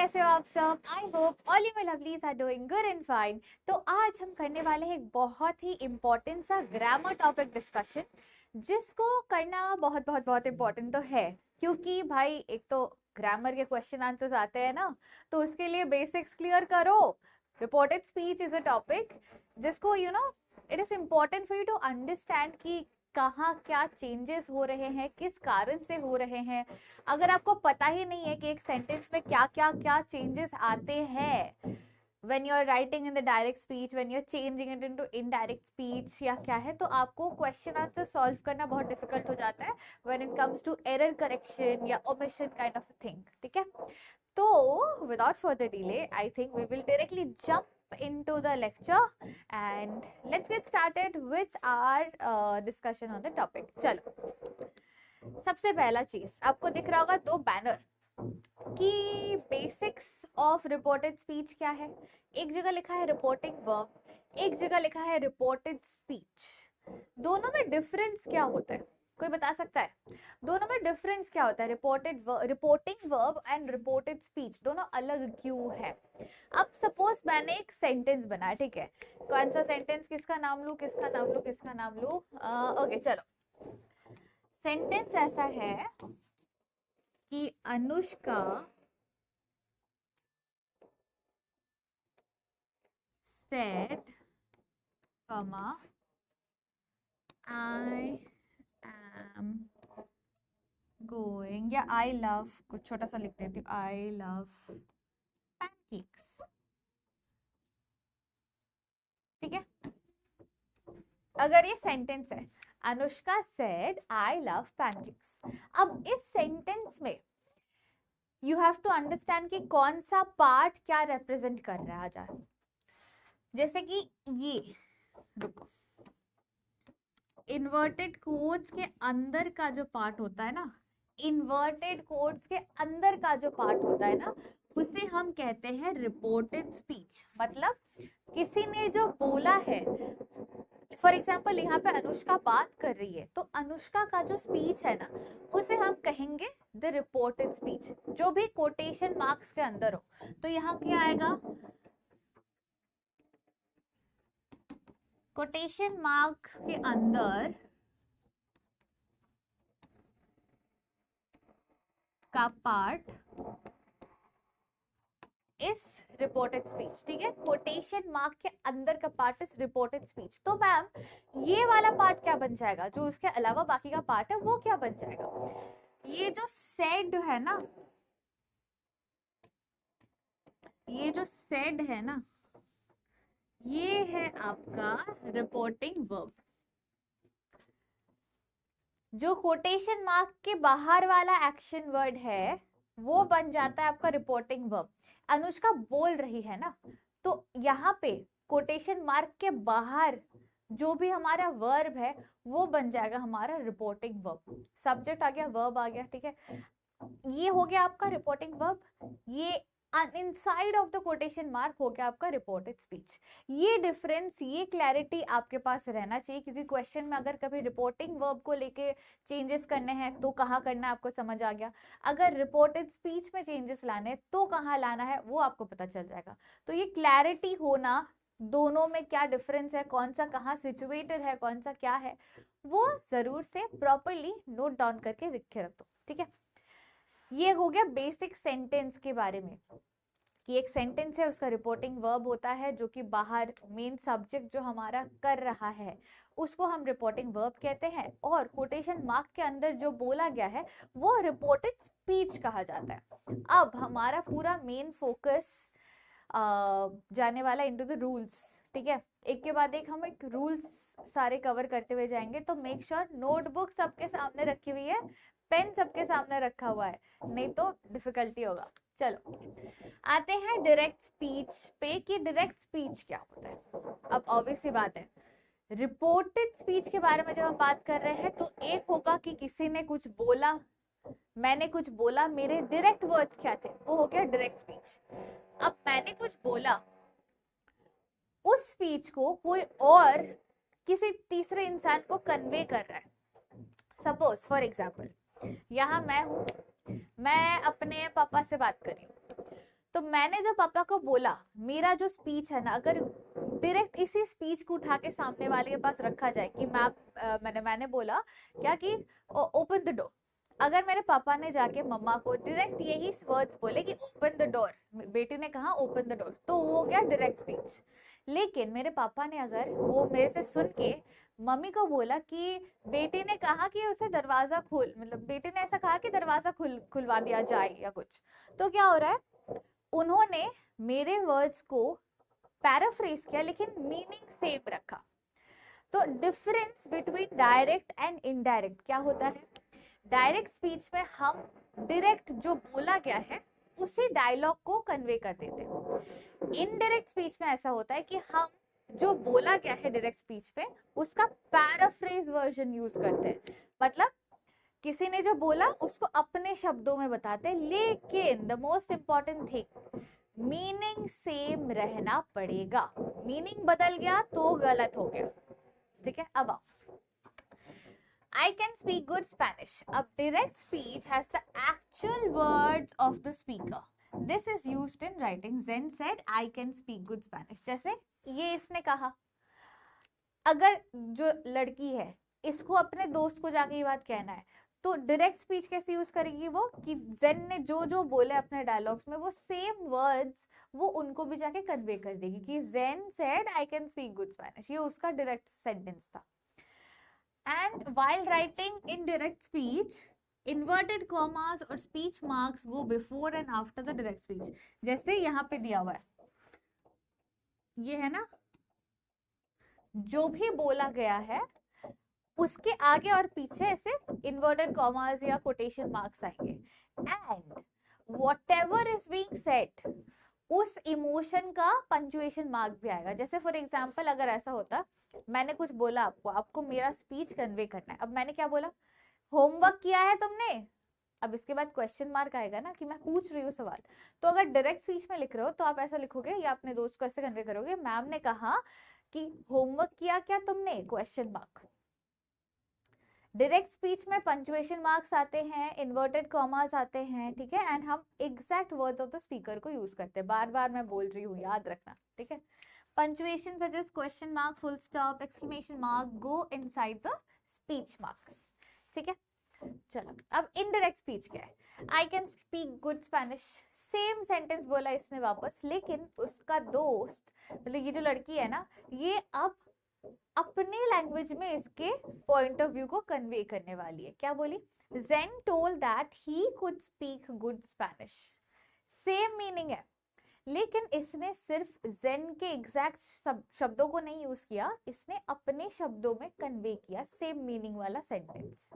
कैसे हो आप सब? I hope all you my lovelies are doing good and fine. तो आज हम करने वाले हैं एक बहुत ही इम्पोर्टेंट सा ग्रामर टॉपिक डिस्कशन, जिसको करना बहुत बहुत बहुत इम्पोर्टेंट तो है, क्योंकि भाई एक तो ग्रामर के क्वेश्चन आंसर्स आते हैं ना, तो उसके लिए बेसिक्स क्लियर करो। Reported speech is a topic जिसको it is important for you to understand कि कहाँ क्या चेंजेस हो रहे हैं, किस कारण से हो रहे हैं। अगर आपको पता ही नहीं है कि एक सेंटेंस में क्या क्या क्या चेंजेस आते हैं when you are writing in the direct speech, when you're changing it into indirect speech या क्या है, तो आपको क्वेश्चन आंसर सॉल्व करना बहुत डिफिकल्ट हो जाता है when it comes to error correction या omission kind of a thing। ठीक है, तो without further delay I think we will directly jump into the lecture and let's get started with our discussion on the topic। चलो, सबसे पहला चीज आपको दिख रहा होगा दो बैनर कि बेसिक्स ऑफ रिपोर्टेड स्पीच क्या है। एक जगह लिखा है रिपोर्टिंग वर्ब, एक जगह लिखा है रिपोर्टेड स्पीच। दोनों में डिफरेंस क्या होता है, कोई बता सकता है? दोनों में डिफरेंस क्या होता है? Reporting verb and reported speech दोनों अलग क्यों है? अब सपोज मैंने एक सेंटेंस बनाया, ठीक है, कौन सा सेंटेंस, किसका नाम लूं, किसका नाम लूं, किसका नाम लूं? ओके चलो, सेंटेंस ऐसा है कि Anushka said, comma, I am going, या I love, कुछ छोटा सा लिख देती हूँ, I love pancakes। ठीक है, अगर ये सेंटेंस है, Anushka said I love pancakes, अब इस सेंटेंस में यू हैव टू अंडरस्टैंड कि कौन सा पार्ट क्या रिप्रेजेंट कर रहा है। जैसे कि ये, रुको, इन्वर्टेड कोड्स के अंदर का जो पार्ट होता है ना, इन्वर्टेड कोड्स के अंदर का जो पार्ट होता है ना, उसे हम कहते हैं रिपोर्टेड स्पीच। मतलब किसी ने जो बोला है, फॉर एग्जाम्पल यहाँ पे अनुष्का बात कर रही है, तो अनुष्का का जो स्पीच है ना, उसे हम कहेंगे द रिपोर्टेड स्पीच, जो भी कोटेशन मार्क्स के अंदर हो। तो यहाँ क्या आएगा? कोटेशन मार्क्स के अंदर का पार्ट इस रिपोर्टेड स्पीच। ठीक है, कोटेशन मार्क के अंदर का पार्ट इस रिपोर्टेड स्पीच। तो मैम ये वाला पार्ट क्या बन जाएगा, जो उसके अलावा बाकी का पार्ट है वो क्या बन जाएगा? ये जो सेड है ना, ये जो सेड है ना, ये है आपका रिपोर्टिंग वर्ब। जो कोटेशन मार्क के बाहर वाला एक्शन वर्ड है वो बन जाता है आपका रिपोर्टिंग वर्ब। अनुष्का बोल रही है ना, तो यहाँ पे कोटेशन मार्क के बाहर जो भी हमारा वर्ब है वो बन जाएगा हमारा रिपोर्टिंग वर्ब। सब्जेक्ट आ गया, वर्ब आ गया, ठीक है, ये हो गया आपका रिपोर्टिंग वर्ब। ये inside of the quotation mark हो गया आपका रिपोर्टेड स्पीच। ये डिफरेंस, ये क्लैरिटी आपके पास रहना चाहिए, क्योंकि क्वेश्चन में अगर कभी रिपोर्टिंग वर्ब को लेके चेंजेस करने हैं तो कहाँ करना है आपको समझ आ गया, अगर रिपोर्टेड स्पीच में चेंजेस लाने हैं तो कहाँ लाना है वो आपको पता चल जाएगा। तो ये क्लैरिटी होना, दोनों में क्या डिफरेंस है, कौन सा कहाँ सिचुएटेड है, कौन सा क्या है, वो जरूर से प्रॉपरली नोट डाउन करके लिखे रख दो। ठीक है, ये हो गया बेसिक सेंटेंस के बारे में, कि एक सेंटेंस है उसका रिपोर्टिंग वर्ब होता है, जो कि बाहर मेन सब्जेक्ट जो हमारा कर रहा है उसको हम रिपोर्टिंग वर्ब कहते हैं, और कोटेशन मार्क के अंदर जो बोला गया है वो रिपोर्टेड स्पीच कहा जाता है। अब हमारा पूरा मेन फोकस जाने वाला इनटू द रूल्स। ठीक है, एक के बाद एक हम एक रूल्स सारे कवर करते हुए जाएंगे, तो मेक श्योर नोटबुक सबके सामने रखी हुई है, पेन सबके सामने रखा हुआ है, नहीं तो डिफिकल्टी होगा। चलो आते हैं डायरेक्ट स्पीच पे, कि डायरेक्ट स्पीच क्या होता है। अब ऑब्वियस ही बात है, रिपोर्टेड स्पीच के बारे में जब हम बात कर रहे हैं तो एक होगा कि किसी ने कुछ बोला, मैंने कुछ बोला, मेरे डायरेक्ट वर्ड्स क्या थे, वो हो गया डायरेक्ट स्पीच। अब मैंने कुछ बोला, उस स्पीच को कोई और किसी तीसरे इंसान को कन्वे कर रहा है। सपोज फॉर एग्जाम्पल, यहाँ मैं हूं, मैं अपने पापा से बात कर रही हूँ, तो मैंने जो पापा को बोला, मेरा जो स्पीच है ना, अगर डायरेक्ट इसी स्पीच को उठा के सामने वाले के पास रखा जाए कि मैम मैंने बोला क्या कि ओपन द डोर, अगर मेरे पापा ने जाके मम्मा को डायरेक्ट यही वर्ड्स बोले कि ओपन द डोर, बेटी ने कहा ओपन द डोर, तो वो हो गया डायरेक्ट स्पीच। लेकिन मेरे पापा ने अगर वो मेरे से सुन के मम्मी को बोला कि बेटी ने कहा कि उसे दरवाजा खोल, मतलब बेटी ने ऐसा कहा कि दरवाजा खुलवा दिया जाए या कुछ, तो क्या हो रहा है, उन्होंने मेरे वर्ड्स को पैराफ्रेज किया लेकिन मीनिंग सेम रखा। तो difference between direct and indirect क्या होता है, डायरेक्ट स्पीच में हम डायरेक्ट जो बोला गया है उसी डायलॉग को कन्वे कर देते हैं। इनडायरेक्ट स्पीच में ऐसा होता है कि हम जो बोला गया है डायरेक्ट स्पीच में उसका पैराफ्रेज वर्जन यूज करते हैं, मतलब किसी ने जो बोला उसको अपने शब्दों में बताते हैं, लेकिन the most important thing, meaning same रहना पड़ेगा। मीनिंग बदल गया तो गलत हो गया, ठीक है। अब आओ, I can speak good Spanish. A direct speech has the actual words of the speaker. This is used in writing. Zen said, I can speak good Spanish. जैसे ये इसने कहा, अगर जो लड़की है इसको अपने दोस्त को जाके ये बात कहना है, तो डायरेक्ट स्पीच कैसे यूज करेगी वो, कि जेन ने जो जो बोले अपने डायलॉग्स में वो सेम वर्ड्स वो उनको भी जाके कन्वे कर देगी कि Jane said I can speak good Spanish, ये उसका डायरेक्ट सेंटेंस था। And while writing in direct speech, inverted commas or speech marks go before and after the direct speech. जैसे यहाँ पे दिया हुआ है, ये है ना, जो भी बोला गया है उसके आगे और पीछे ऐसे इन्वर्टेड कॉमास या कोटेशन मार्क्स आएंगे। And whatever is being said, उस इमोशन का पंक्चुएशन मार्क भी आएगा। जैसे फॉर एग्जांपल अगर ऐसा होता, मैंने कुछ बोला आपको, आपको मेरा स्पीच कन्वे करना है, अब मैंने क्या बोला, होमवर्क किया है तुमने, अब इसके बाद क्वेश्चन मार्क आएगा ना कि मैं पूछ रही हूँ सवाल। तो अगर डायरेक्ट स्पीच में लिख रहे हो तो आप ऐसा लिखोगे या अपने दोस्त को ऐसे कन्वे करोगे, मैम ने कहा कि होमवर्क किया क्या तुमने, क्वेश्चन मार्क। डायरेक्ट स्पीच में पंक्चुएशन मार्क्स आते हैं, इन्वर्टेड कॉमास आते हैं, ठीक है, एंड हम exact words of the speaker को यूज करते हैं। बार बार मैं बोल रही हूँ, याद रखना, ठीक है। Punctuation such as question mark, full stop, exclamation mark go inside the speech marks, ठीक है। चलो अब इनडायरेक्ट स्पीच क्या है, I can speak good Spanish, same sentence बोला इसने वापस, लेकिन उसका दोस्त, मतलब ये जो लड़की है ना, ये अब अपने लैंग्वेज में इसके पॉइंट ऑफ व्यू को कन्वे करने वाली है। क्या बोली, Jane told that he could speak good Spanish, same meaning है, लेकिन इसने सिर्फ जेन के एग्जैक्ट शब्दों को नहीं यूज किया, इसने अपने शब्दों में कन्वे किया सेम मीनिंग वाला सेंटेंस,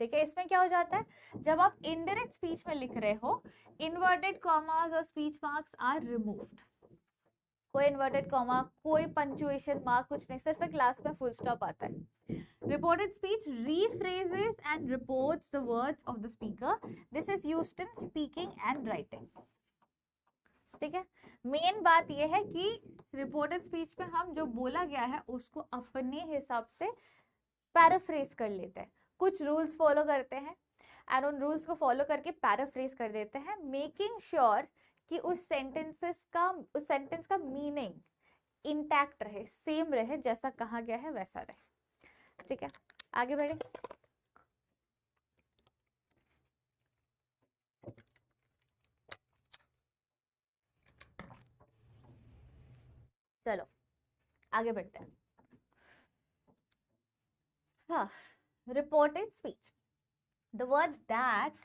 ठीक है। इसमें क्या हो जाता है, जब आप इनडायरेक्ट स्पीच में लिख रहे हो, इन्वर्टेड कॉमास और स्पीच मार्क्स आर रिमूव्ड, कोई इन्वर्टेड कॉमा, कोई पंक्चुएशन मार्क, कुछ नहीं, सिर्फ एक लास्ट में फुल स्टॉप आता है। Reported speech rephrases and reports the words of the speaker, this is used in speaking and writing, ठीक है। मेन बात यह है कि रिपोर्टेड स्पीच में हम जो बोला गया है उसको अपने हिसाब से पैराफ्रेज कर लेते हैं, कुछ रूल्स फॉलो करते हैं एंड उन रूल्स को फॉलो करके पैराफ्रेज कर देते हैं, मेकिंग श्योर कि उस सेंटेंस का मीनिंग इंटैक्ट रहे, सेम रहे, जैसा कहा गया है वैसा रहे, ठीक है। आगे बढ़े, चलो आगे बढ़ते हैं। हाँ, reported speech, the word that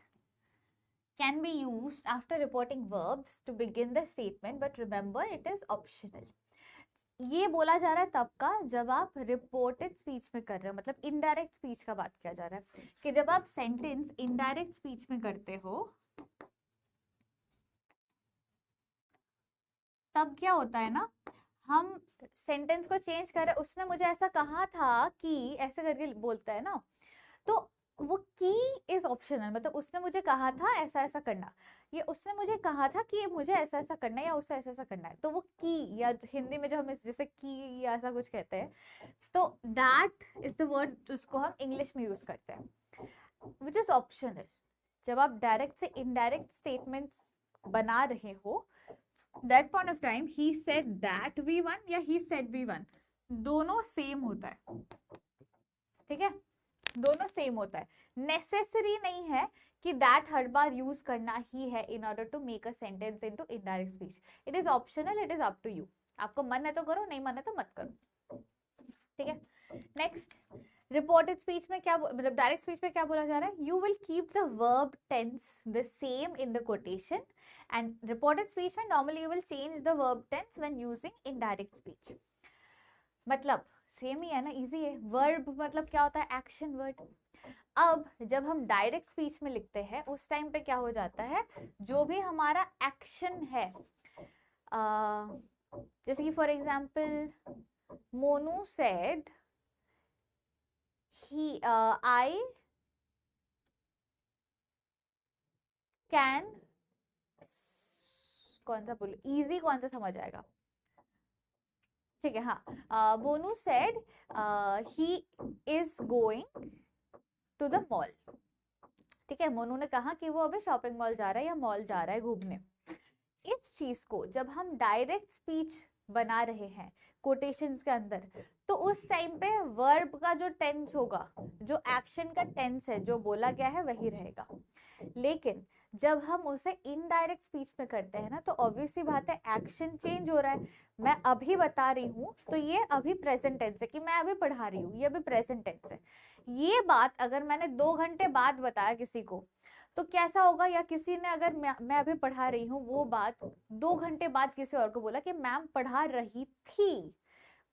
can be used after reporting verbs to begin the statement, but remember it is optional. ये बोला जा रहा है तब का जब आप रिपोर्टेड स्पीच में कर रहे हो, मतलब इनडायरेक्ट स्पीच का बात किया जा रहा है कि जब आप सेंटेंस इनडायरेक्ट स्पीच में करते हो तब क्या होता है ना, हम सेंटेंस को चेंज कर रहे, उसने मुझे ऐसा कहा था कि, ऐसे करके बोलता है ना, तो वो की इज ऑप्शनल, मतलब उसने मुझे कहा था ऐसा ऐसा करना, ये उसने मुझे कहा था कि मुझे ऐसा ऐसा करना है या उससे ऐसा ऐसा करना है, तो वो की, या हिंदी में जो हम जैसे की या ऐसा कुछ कहते हैं, तो दैट इज द वर्ड जिसको हम इंग्लिश में यूज करते हैं, विच इज ऑप्शनल। जब आप डायरेक्ट से इनडायरेक्ट स्टेटमेंट्स बना रहे हो that point of time he said that we won या ही सेड वी वन, दोनों सेम होता है, ठीक है, दोनों सेम होता है। नेसेसरी नहीं है कि दैट हर बार यूज करना ही है in order to make a sentence into indirect speech. It is optional, it is up to you. आपको मन है तो करो, नहीं मन है तो मत करो, ठीक है। नेक्स्ट, रिपोर्टेड स्पीच में क्या, मतलब डायरेक्ट स्पीच में क्या बोला जा रहा है, you will keep the verb tense the same in the quotation, and reported speech में normally you will change the verb tense when using indirect speech. मतलब सेम ही है ना, इजी है। वर्ब मतलब क्या होता है, एक्शन वर्ड। अब जब हम डायरेक्ट स्पीच में लिखते हैं उस टाइम पे क्या हो जाता है, जो भी हमारा एक्शन है, जैसे कि for example Monu said I can, कौन सा बोलो, इजी कौन सा समझ आएगा, ठीक है, हाँ, Monu said he is going to the mall, ठीक है, मोनू ने कहा कि वो अभी शॉपिंग मॉल जा रहा है या मॉल जा रहा है घूमने। इस चीज को जब हम डायरेक्ट स्पीच बना रहे हैं कोटेशंस के अंदर, तो उस टाइम पे वर्ब का जो टेंस होगा, जो एक्शन का टेंस है, जो बोला गया है वही रहेगा। लेकिन जब हम उसे इनडायरेक्ट स्पीच में करते हैं ना, तो ऑब्वियसली बात है एक्शन चेंज हो रहा है। मैं अभी बता रही हूँ तो ये अभी प्रेजेंट टेंस है, कि मैं अभी पढ़ा रही हूँ, ये अभी प्रेजेंट टेंस है। ये बात अगर मैंने 2 घंटे बाद बताया किसी को तो कैसा होगा, या किसी ने अगर मैं अभी पढ़ा रही हूँ वो बात 2 घंटे बाद किसी और को बोला कि मैम पढ़ा रही थी,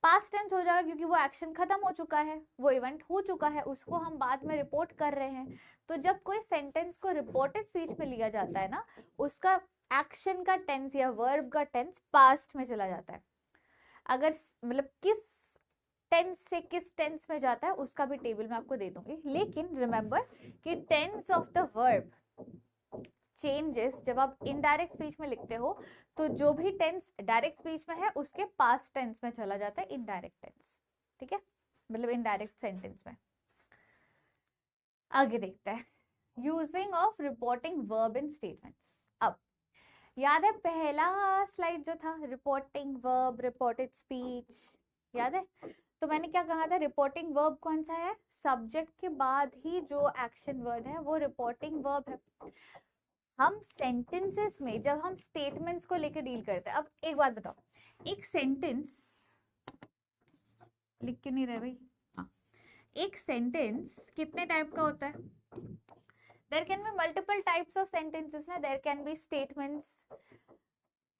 पास्ट टेंस हो जाएगा, क्योंकि वो एक्शन खत्म हो चुका है, वो इवेंट हो चुका है, उसको हम बाद में रिपोर्ट कर रहे हैं। तो जब कोई सेंटेंस को रिपोर्टेड स्पीच में लिया जाता है ना, उसका एक्शन का टेंस या वर्ब का टेंस पास्ट में चला जाता है। अगर मतलब किस टेंस से किस टेंस में जाता है उसका भी टेबल मैं आपको दे दूंगी, लेकिन रिमेंबर कि tense of the verb changes जब आप इनडायरेक्ट स्पीच में लिखते हो, तो जो भी टेंस डायरेक्ट स्पीच में है उसके पास्ट टेंस में चला जाता है इनडायरेक्ट टेंस, ठीक है, मतलब इनडायरेक्ट सेंटेंस में। आगे देखते हैं, using of reporting verb in statements. अब याद है पहला स्लाइड जो था, रिपोर्टिंग वर्ब रिपोर्टेड स्पीच, याद है? तो मैंने क्या कहा था, रिपोर्टिंग वर्ब कौन सा है, सब्जेक्ट के बाद ही जो एक्शन वर्ड है वो रिपोर्टिंग वर्ब है। हम सेंटेंसेस में जब हम स्टेटमेंट्स को लेकर डील करते हैं, अब एक बात बताओ, एक सेंटेंस लिख क्यों नहीं रहे भाई, हाँ, एक सेंटेंस कितने टाइप का होता है, there can be multiple types of sentences ना, there can be statements,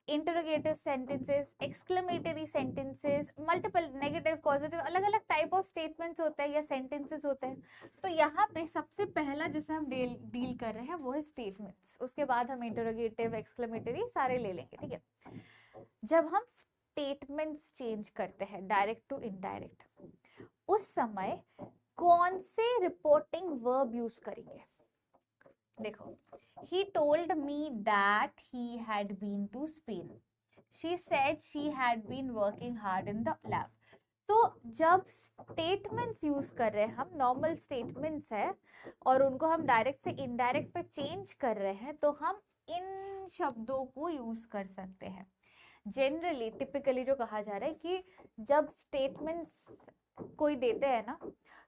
interrogative sentences, exclamatory sentences, multiple negative positive, अलग अलग टाइप ऑफ स्टेटमेंट्स होते हैं या सेंटेंसेस होते हैं। तो यहाँ पे सबसे पहला जिसे हम डील कर रहे हैं वो है स्टेटमेंट्स, उसके बाद हम इंटरोगेटिव एक्सक्लेमेटरी सारे ले लेंगे, ठीक है। जब हम स्टेटमेंट्स चेंज करते हैं डायरेक्ट टू इनडायरेक्ट, उस समय कौन से रिपोर्टिंग वर्ब यूज करेंगे, देखो, he told me that he had been to Spain. She said she had been working hard in the lab. तो जब स्टेटमेंट्स यूज कर रहे हैं हम, नॉर्मल स्टेटमेंट्स है और उनको हम डायरेक्ट से इनडायरेक्ट पे चेंज कर रहे हैं, तो हम इन शब्दों को यूज कर सकते हैं। जनरली टिपिकली जो कहा जा रहा है कि जब स्टेटमेंट्स कोई देते हैं ना,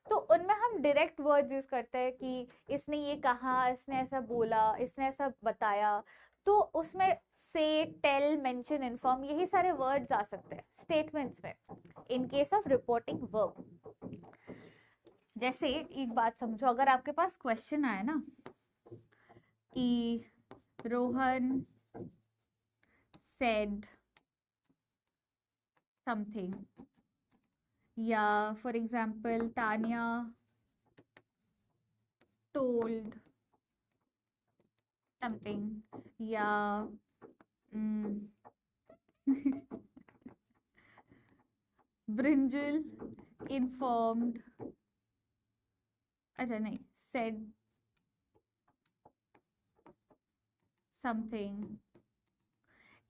तो उनमें हम डायरेक्ट वर्ड्स यूज करते हैं कि इसने ये कहा, इसने ऐसा बोला, इसने ऐसा बताया, तो उसमें से, टेल, मेंशन, इन्फॉर्म, यही सारे वर्ड्स आ सकते हैं स्टेटमेंट्स में in case of reporting verb. जैसे एक बात समझो, अगर आपके पास क्वेश्चन आया ना कि रोहन सेड समथिंग, या for example Tania told something, या ब्रिंजल informed, अच्छा नहीं, said something,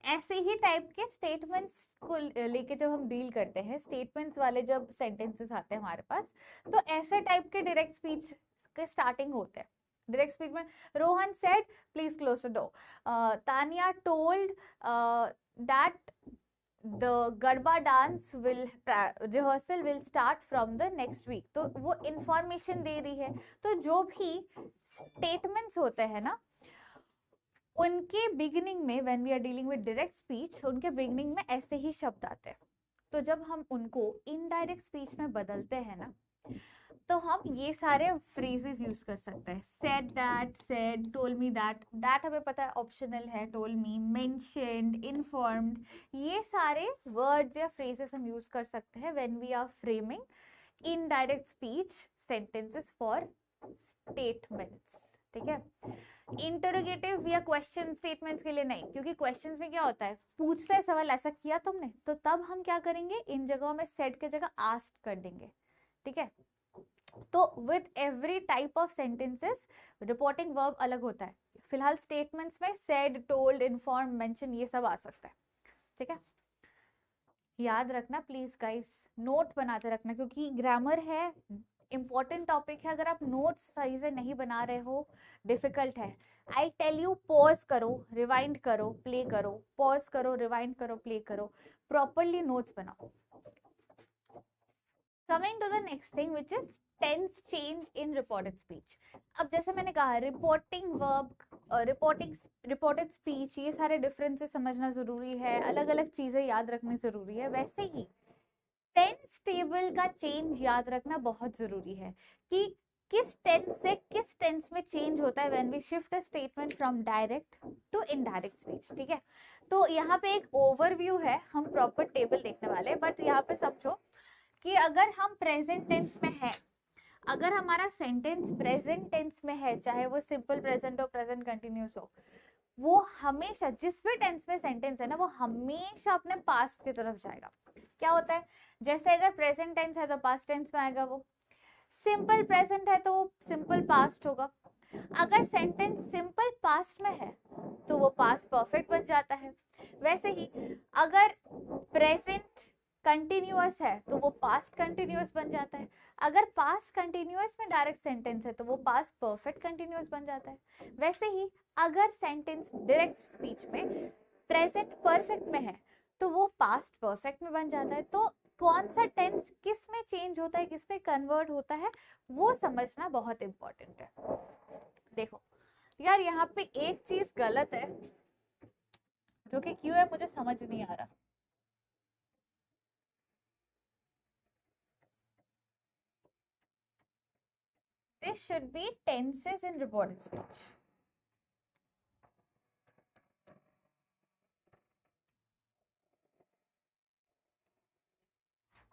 ऐसे ही टाइप के स्टेटमेंट्स को लेके जब हम डील करते हैं, स्टेटमेंट्स वाले जब सेंटेंसेस आते हैं हमारे पास, तो ऐसे टाइप के डायरेक्ट स्पीच के स्टार्टिंग होते हैं, डायरेक्ट स्पीच में Rohan said please close the door, Tania told that the garba dance will rehearsal will start from the next week. तो वो इंफॉर्मेशन दे रही है। तो जो भी स्टेटमेंट्स होते हैं ना, उनके बिगिनिंग में when we are dealing with direct speech, उनके बिगिनिंग में ऐसे ही शब्द आते हैं। तो जब हम उनको इनडायरेक्ट स्पीच में बदलते हैं ना, तो हम ये सारे फ्रेजेस यूज कर सकते हैं। Said that, said, told me that, that हमें पता है ऑप्शनल है, टोल्ड मी, मेंशन्ड, इन्फॉर्म्ड, ये सारे वर्ड्स या फ्रेजेस हम यूज कर सकते हैं when we are framing indirect speech sentences for statements. ठीक है, इंटरोगेटिव या क्वेश्चन स्टेटमेंट्स के लिए नहीं, क्योंकि क्वेश्चंस में क्या होता है, पूछता है सवाल ऐसा किया तुमने, तो तब हम क्या करेंगे, इन जगहों में सेड के जगह आस्क्ड कर देंगे। ठीक है, तो with every type of sentences reporting verb अलग होता है। फिलहाल स्टेटमेंट्स में सेड, टोल्ड, इन्फॉर्म, मेंशन ये सब आ सकता है। ठीक है, याद रखना प्लीज गाइस, नोट बनाते रखना, क्योंकि ग्रामर है, इंपॉर्टेंट टॉपिक है। अगर आप नोट्स सही से नहीं बना रहे हो, डिफिकल्ट है। आई टेल यू, पॉज करो, रिवाइंड करो, प्ले करो, पॉज करो, रिवाइंड करो, प्ले करो, प्रॉपरली नोट्स बनाओ। Coming to the next thing which is tense change in reported speech. अब जैसे मैंने कहा, रिपोर्टिंग वर्ब, रिपोर्टेड स्पीच, ये सारे डिफरेंसेस समझना जरूरी है, अलग अलग चीजें याद रखनी जरूरी है। वैसे ही टेंस टेबल का चेंज याद रखना बहुत जरूरी है कि किस टेंस से किस टेंस में चेंज होता है when we shift a statement from direct to indirect speech. ठीक है, तो यहाँ पे एक ओवरव्यू है, हम प्रॉपर टेबल देखने वाले हैं, बट यहाँ पे समझो कि अगर हम प्रेजेंट टेंस में है, अगर हमारा सेंटेंस प्रेजेंट टेंस में है, चाहे वो सिंपल प्रेजेंट हो, प्रेजेंट कंटिन्यूस हो, वो हमेशा, जिस भी टेंस में सेंटेंस है ना, वो हमेशा अपने पास्ट की तरफ जाएगा। क्या होता है, जैसे अगर प्रेजेंट टेंस है तो पास्ट टेंस में आएगा, वो सिंपल प्रेजेंट है तो सिंपल पास्ट होगा। अगर सेंटेंस सिंपल पास्ट में है तो वो पास्ट परफेक्ट बन जाता है। वैसे ही अगर प्रेजेंट कंटिन्यूअस है तो वो पास्ट कंटिन्यूअस बन जाता है। अगर पास्ट कंटिन्यूअस में डायरेक्ट सेंटेंस है तो वो पास्ट परफेक्ट कंटिन्यूअस बन जाता है। वैसे ही अगर सेंटेंस डायरेक्ट स्पीच में प्रेजेंट परफेक्ट में है तो वो पास्ट परफेक्ट में बन जाता है। तो कौन सा टेंस किस में चेंज होता है, किस में कन्वर्ट होता है, वो समझना बहुत इंपॉर्टेंट है। देखो यार, यहाँ पे एक चीज गलत है, जो कि क्यों है मुझे समझ नहीं आ रहा। This should be tenses in reported speech.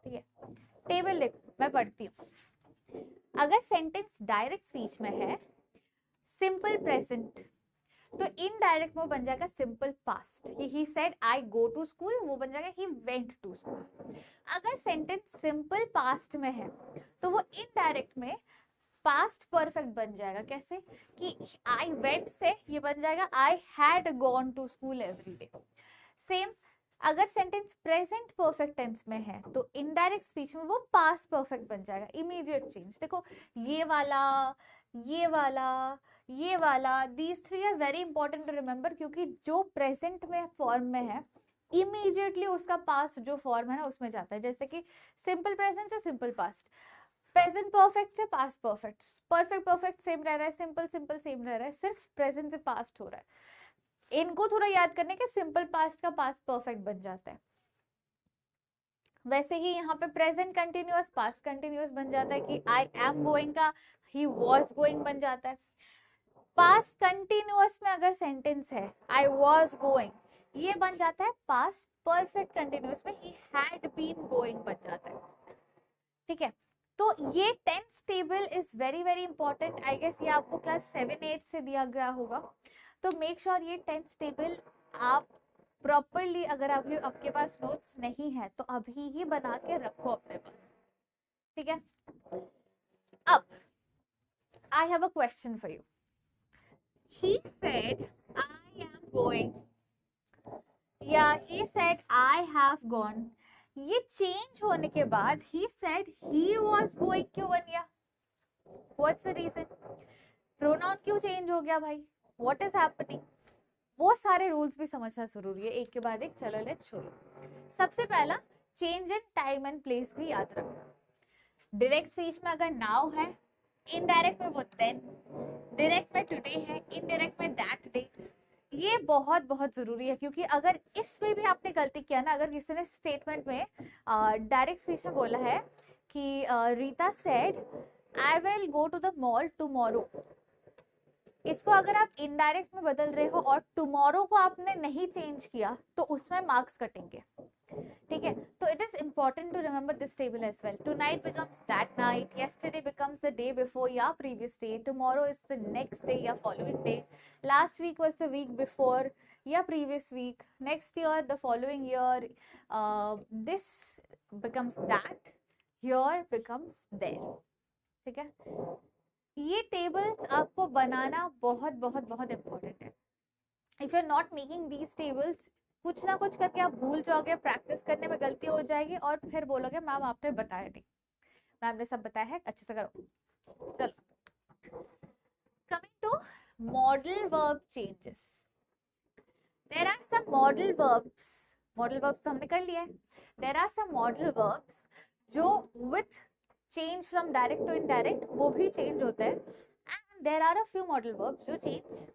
ठीक है, टेबल देखो, मैं पढ़ती हूँ। अगर सेंटेंस डायरेक्ट स्पीच में है, सिंपल प्रेजेंट, तो इनडायरेक्ट में बन जाएगा simple past. He said I go to school, वो बन जाएगा ही वेंट टू स्कूल। अगर सेंटेंस सिंपल पास्ट में है तो वो इनडायरेक्ट में पास्ट परफेक्ट बन जाएगा। कैसे कि आई वेंट से ये बन जाएगा I had gone to school every day. Same अगर सेंटेंस प्रेजेंट परफेक्ट टेंस में है तो इनडायरेक्ट स्पीच में वो पास्ट परफेक्ट बन जाएगा, इमीडिएट चेंज। देखो ये वाला, ये वाला, ये वाला, these three are very important to remember, क्योंकि जो प्रेजेंट में फॉर्म में है इमीडिएटली उसका पास्ट जो फॉर्म है ना उसमें जाता है। जैसे कि सिंपल प्रेजेंट से सिंपल पास्ट, प्रेजेंट परफेक्ट से past perfect, perfect perfect same रह रहा है, सिंपल सिंपल सेम रह रहा है, सिर्फ प्रेजेंट से पास्ट हो रहा है। इनको थोड़ा याद करने के, सिंपल पास्ट का पास्ट परफेक्ट बन जाता है। वैसे ही यहाँ पे प्रेजेंट कंटिन्यूअस पास्ट कंटिन्यूअस बन जाता है कि आई एम गोइंग का ही वॉज गोइंग बन जाता है। पास्ट कंटिन्यूअस में अगर सेंटेंस है आई वॉज गोइंग, ये बन जाता है पास्ट परफेक्ट कंटिन्यूअस में ही हैड बीन गोइंग बन जाता है। ठीक है, तो ये tense table is very very important. I guess ये आपको क्लास 7-8 से दिया गया होगा, तो मेक श्योर ये टेंस टेबल आप प्रॉपरली, अगर अभी आपके पास नोट्स नहीं है तो अभी ही बना के रखो अपने पास। ठीक है, अब I have a question for you. He said I am going या he said I have gone, ये चेंज होने के बाद he said he was going क्यों बन गया? What's the reason? प्रोनाउन क्यों चेंज हो गया भाई, व्हाट इज हैपनिंग, वो सारे रूल्स भी समझना जरूरी है, एक के बाद एक। चलो लेट्स शो यू। सबसे पहला, change in time and place भी याद रखो। डायरेक्ट स्पीच में अगर नाउ है, इनडायरेक्ट में वो देन, डायरेक्ट में टुडे है, इनडायरेक्ट में दैट डे। ये बहुत बहुत जरूरी है, क्योंकि अगर इसमें भी आपने गलती किया ना, अगर किसी ने स्टेटमेंट में डायरेक्ट स्पीच में बोला है कि Rita said I will go to the mall tomorrow, इसको अगर आप इनडायरेक्ट में बदल रहे हो और टुमारो को आपने नहीं चेंज किया तो उसमें मार्क्स कटेंगे, ठीक है। तो it is important to remember this table as well. Tonight becomes that night, yesterday becomes the day before या previous day, tomorrow is the next day या following day, last week was the week before या previous week, next year the following year, this becomes that, here becomes there, ठीक है। ये tables आपको बनाना बहुत बहुत बहुत इंपॉर्टेंट है। If you are not making these tables, कुछ ना कुछ करके आप भूल जाओगे, प्रैक्टिस करने में गलती हो जाएगी और फिर बोलोगे मैम आपने बताया नहीं। मैम ने सब बताया है, अच्छे से करो। चलो, coming to modal verb changes, there are some modal verbs, modal verbs तो हमने कर लिया है। There are some modal verbs जो with change from direct to indirect वो भी चेंज होता है, and there are a few modal verbs जो चेंज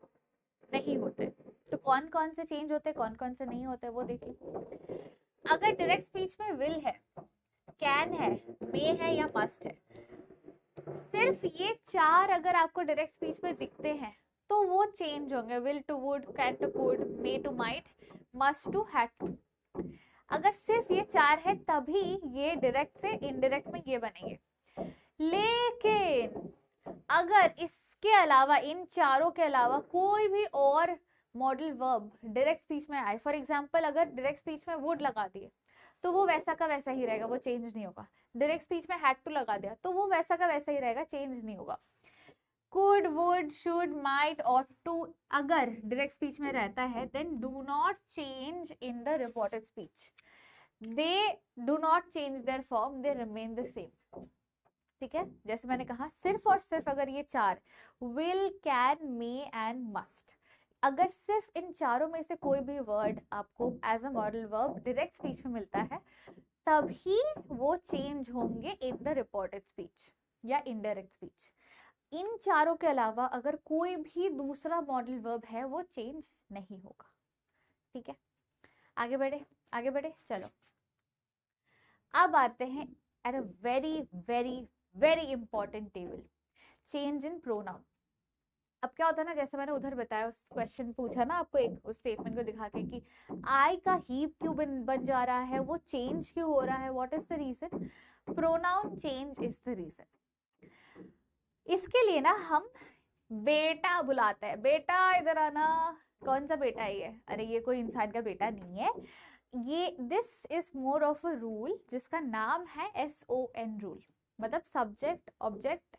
नहीं होते। तो कौन कौन से चेंज होते हैं, कौन कौन से नहीं होते, वो देख लो। अगर डायरेक्ट स्पीच में विल है, कैन है, मे है या मस्ट है, सिर्फ ये चार अगर आपको डायरेक्ट स्पीच में दिखते हैं तो वो चेंज होंगे। Will to would, can to could, may to might, must to had to. अगर सिर्फ ये चार है तभी ये डायरेक्ट से इनडायरेक्ट में ये बनेंगे। लेकिन अगर इसके अलावा, इन चारों के अलावा कोई भी और मॉडल वर्ब डायरेक्ट स्पीच में आए, फॉर एग्जांपल अगर डायरेक्ट स्पीच में वुड लगा दिए तो वो वैसा का वैसा ही रहेगा, वो चेंज नहीं होगा। डायरेक्ट स्पीच में हैड टू लगा दिया तो वो वैसा का वैसा ही रहेगा, चेंज नहीं होगा। could, would, should, might, ought to अगर डायरेक्ट स्पीच में रहता है then do not change in the reported speech, they do not change their form, they remain the same, ठीक है। जैसे मैंने कहा, सिर्फ और सिर्फ अगर ये चार will, can, may and must, अगर सिर्फ इन चारों में से कोई भी वर्ड आपको as a modal verb direct speech में मिलता है तभी वो चेंज होंगे इन द रिपोर्टेड स्पीच या इनडायरेक्ट स्पीच। इन चारों के अलावा अगर कोई भी दूसरा मॉडल वर्ब है वो चेंज नहीं होगा, ठीक है। आगे बढ़े, आगे बढ़े, चलो। अब आते हैं at a very very very important table, change in pronoun. अब क्या होता है ना, जैसे मैंने उधर बताया, उस क्वेश्चन पूछा ना आपको, एक उस स्टेटमेंट को दिखा के कि आई का ही क्यों बन जा रहा है, वो चेंज क्यों हो रहा है, what is the reason, pronoun change is the reason. इसके लिए ना हम बेटा बुलाते हैं, बेटा इधर आना। कौन सा बेटा है ये, अरे ये कोई इंसान का बेटा नहीं है, ये this is more of a rule जिसका नाम है SON रूल, मतलब सब्जेक्ट ऑब्जेक्ट,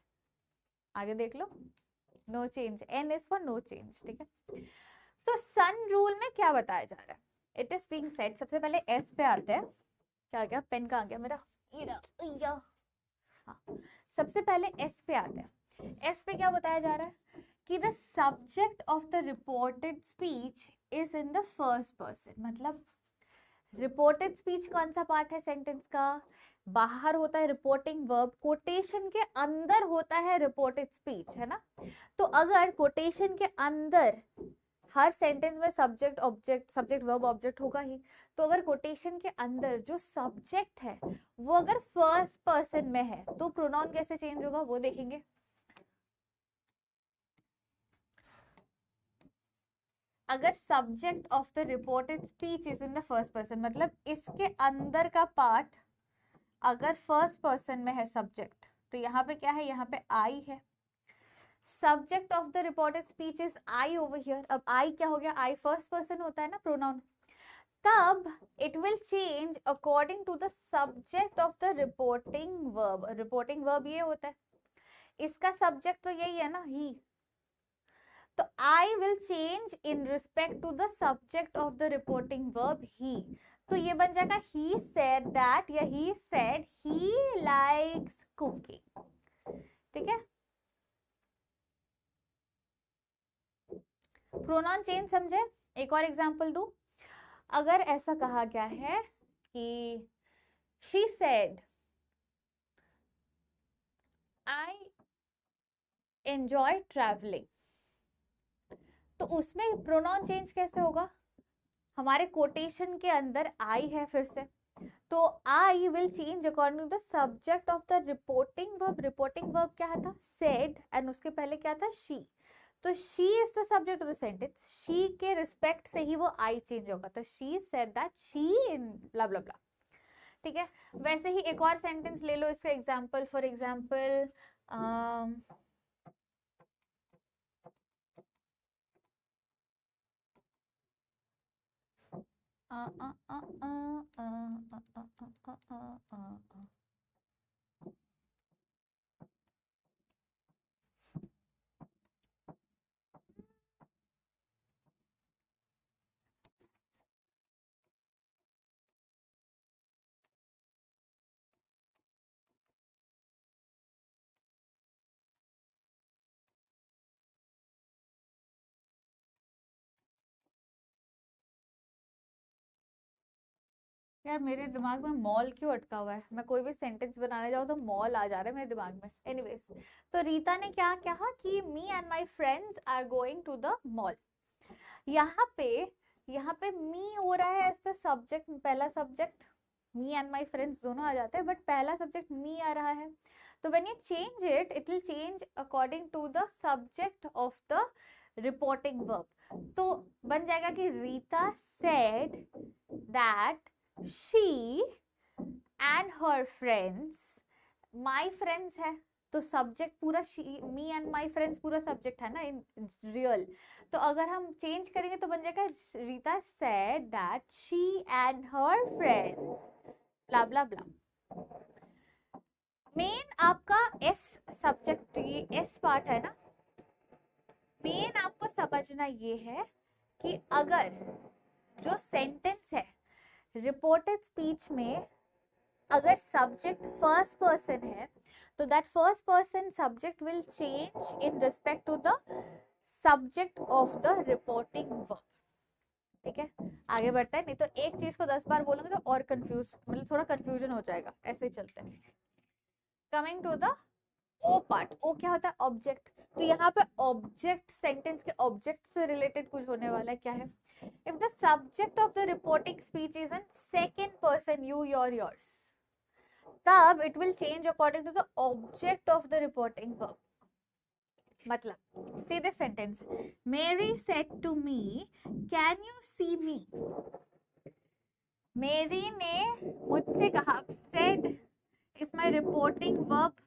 आगे देख लो, no change, N is for no change, ठीक है। तो सन रूल में क्या बताया जा रहा है, इट इज बीइंग सेड, सबसे पहले S पे आते हैं, क्या आ गया, पेन का आ गया मेरा, हाँ, सबसे पहले S पे आते हैं। S पे क्या बताया जा रहा है कि the subject of the reported speech is in the first person, मतलब रिपोर्टेड स्पीच कौन सा पार्ट है सेंटेंस का, बाहर होता है रिपोर्टिंग वर्ब, कोटेशन के अंदर होता है रिपोर्टेड स्पीच, है ना। तो अगर कोटेशन के अंदर हर सेंटेंस में subject object, subject verb object होगा ही, तो अगर कोटेशन के अंदर जो सब्जेक्ट है वो अगर फर्स्ट पर्सन में है तो प्रोनाउन कैसे चेंज होगा वो देखेंगे। अगर subject of the reported speech is in the first person, मतलब इसके अंदर का पार्ट अगर फर्स्ट पर्सन में है सब्जेक्ट, तो यहाँ पे क्या है, यहाँ पे आई है, subject of the reported speech is I over here. अब आई क्या हो गया, आई फर्स्ट पर्सन होता है ना प्रोनाउन, तब it will change according to the subject of the reporting verb. Reporting verb ये होता है, इसका सब्जेक्ट तो यही है ना, ही, तो I will change in respect to the subject of the reporting verb he, तो ये बन जाएगा he said that या he said he likes cooking, ठीक है। प्रोनाउन चेंज समझे? एक और एग्जांपल दूं। अगर ऐसा कहा गया है कि she said I enjoy traveling, तो उसमें प्रोनाउन चेंज कैसे होगा? हमारे कोटेशन के अंदर आई है फिर से, तो I will change according to the subject of the reporting verb. Reporting verb क्या था? सेड, एंड उसके पहले क्या था? शी। तो she is the subject of the sentence, she के रिस्पेक्ट से ही वो आई चेंज होगा, तो she said that she in blah blah ब्ला। ठीक है, वैसे ही एक और सेंटेंस ले लो इसका एग्जांपल। फॉर एग्जांपल यार मेरे दिमाग में मॉल क्यों अटका हुआ है? मैं कोई भी सेंटेंस बनाने जाऊँ तो मॉल आ जा रहा है मेरे दिमाग में। एनीवेज, तो रीता ने क्या कहा कि me and my friends are going to the mall. यहाँ पे मी हो रहा है एज द सब्जेक्ट, पहला subject. Me and my friends दोनों आ जाते हैं, बट पहला सब्जेक्ट मी आ रहा है, तो when you change it, it will change according to the subject of the reporting verb. तो बन जाएगा कि Rita said that she and her friends, my friends है तो सब्जेक्ट पूरा मी एंड माई फ्रेंड्स पूरा सब्जेक्ट है ना इन रियल। तो अगर हम चेंज करेंगे तो बन जाएगा Rita said that she and her friends blah blah blah. Main आपका एस सब्जेक्ट, ये एस पार्ट है ना, मेन आपको समझना ये है कि अगर जो सेंटेंस है रिपोर्टेड स्पीच में अगर सब्जेक्ट फर्स्ट पर्सन है तो that first person subject will change in respect to the subject of the reporting verb. ठीक है, आगे बढ़ता है, नहीं तो एक चीज को 10 बार बोलोगे तो और कंफ्यूज, मतलब थोड़ा कंफ्यूजन हो जाएगा। ऐसे ही चलते हैं। Coming to the O part. O क्या होता है? ऑब्जेक्ट। तो यहाँ पे ऑब्जेक्ट, सेंटेंस के ऑब्जेक्ट से रिलेटेड कुछ होने वाला है। क्या है? If the subject of the reporting speech is in second person, you, your, yours, तब it will change according to the object of the reporting verb. मतलब see this sentence, Mary said to me, can you see me? मेरी ने मुझसे कहा, said is my reporting verb,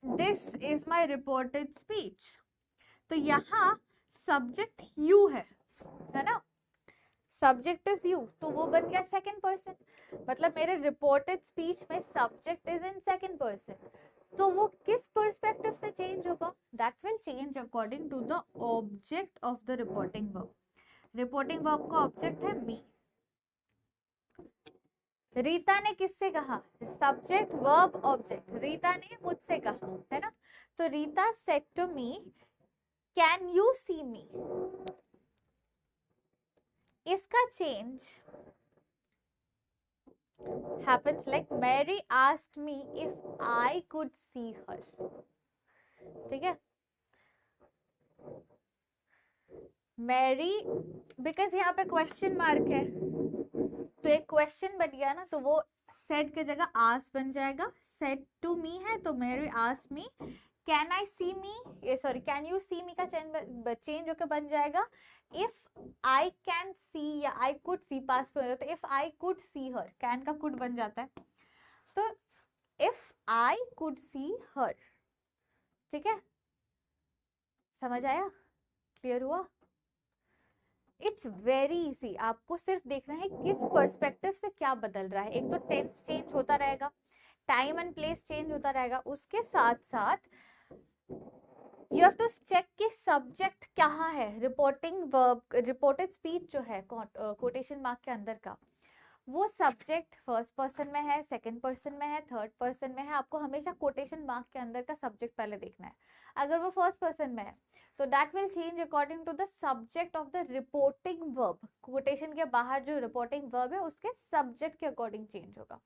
this is my reported speech। तो यहाँ subject you है ना, subject is you, तो वो बन गया सेकंड पर्सन। मतलब मेरे रिपोर्टेड स्पीच में subject is in second person, तो वो किस पर्सपेक्टिव से चेंज होगा? That will change according to the object of the reporting verb. Reporting verb का ऑब्जेक्ट है मी। रीता ने किससे कहा? सब्जेक्ट वर्ब ऑब्जेक्ट, रीता ने मुझसे कहा, है ना। तो Rita said to me, can you see me? इसका change happens like Mary asked me if I could see her। ठीक है, मैरी, बिकॉज यहाँ पे क्वेश्चन मार्क है तो एक क्वेश्चन बन गया ना, तो वो सेड के जगह आस बन जाएगा। सेड टू मी है तो Mary asked me can I see me, ये sorry can you see me का चेंज होकर बन जाएगा इफ आई कैन सी या आई कुड सी, पास पे हो जाता है। If I could see her, can का कुड बन जाता है, तो इफ आई कुड सी हर। ठीक है, समझ आया? क्लियर हुआ? इट्स वेरी इजी, आपको सिर्फ देखना है किस पर्सपेक्टिव से क्या बदल रहा है। एक तो टेंस चेंज होता रहेगा, टाइम एंड प्लेस चेंज होता रहेगा, उसके साथ साथ यू हैव टू चेक कि सब्जेक्ट कहाँ है। रिपोर्टिंग वर्ब, रिपोर्टेड स्पीच जो है कोटेशन मार्क के अंदर का, वो सब्जेक्ट फर्स्ट पर्सन में है, सेकंड पर्सन में है, थर्ड पर्सन में है, आपको हमेशा कोटेशन मार्क के अंदर का सब्जेक्ट पहले देखना है। अगर वो फर्स्ट पर्सन में है तो that will change according to the subject of the reporting verb. Quotation के बाहर जो रिपोर्टिंग वर्ब है उसके सब्जेक्ट के अकॉर्डिंग चेंज होगा।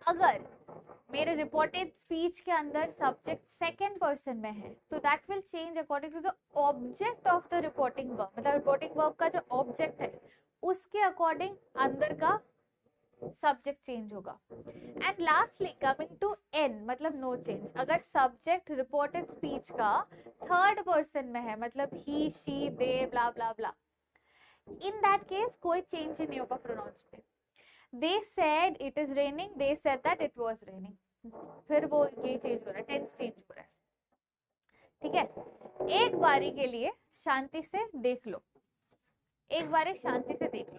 अगर मेरे रिपोर्टेड स्पीच के अंदर सब्जेक्ट सेकंड पर्सन में है तो that will change according to the object of the reporting verb, मतलब रिपोर्टिंग वर्ब का जो ऑब्जेक्ट है उसके अकॉर्डिंग अंदर का सब्जेक्ट चेंज होगा। And lastly coming to N, मतलब नो चेंज। अगर सब्जेक्ट रिपोर्टेड स्पीच का थर्ड पर्सन में है, मतलब he, she, they, blah blah blah, in that case कोई चेंज ही नहीं होगा प्रोनाउंस पे। They said it is raining, they said that it was raining, फिर वो ये चेंज हो रहा है, टेंस चेंज हो रहा है। ठीक है, एक बारी के लिए शांति से देख लो, एक बारी शांति से देख लो।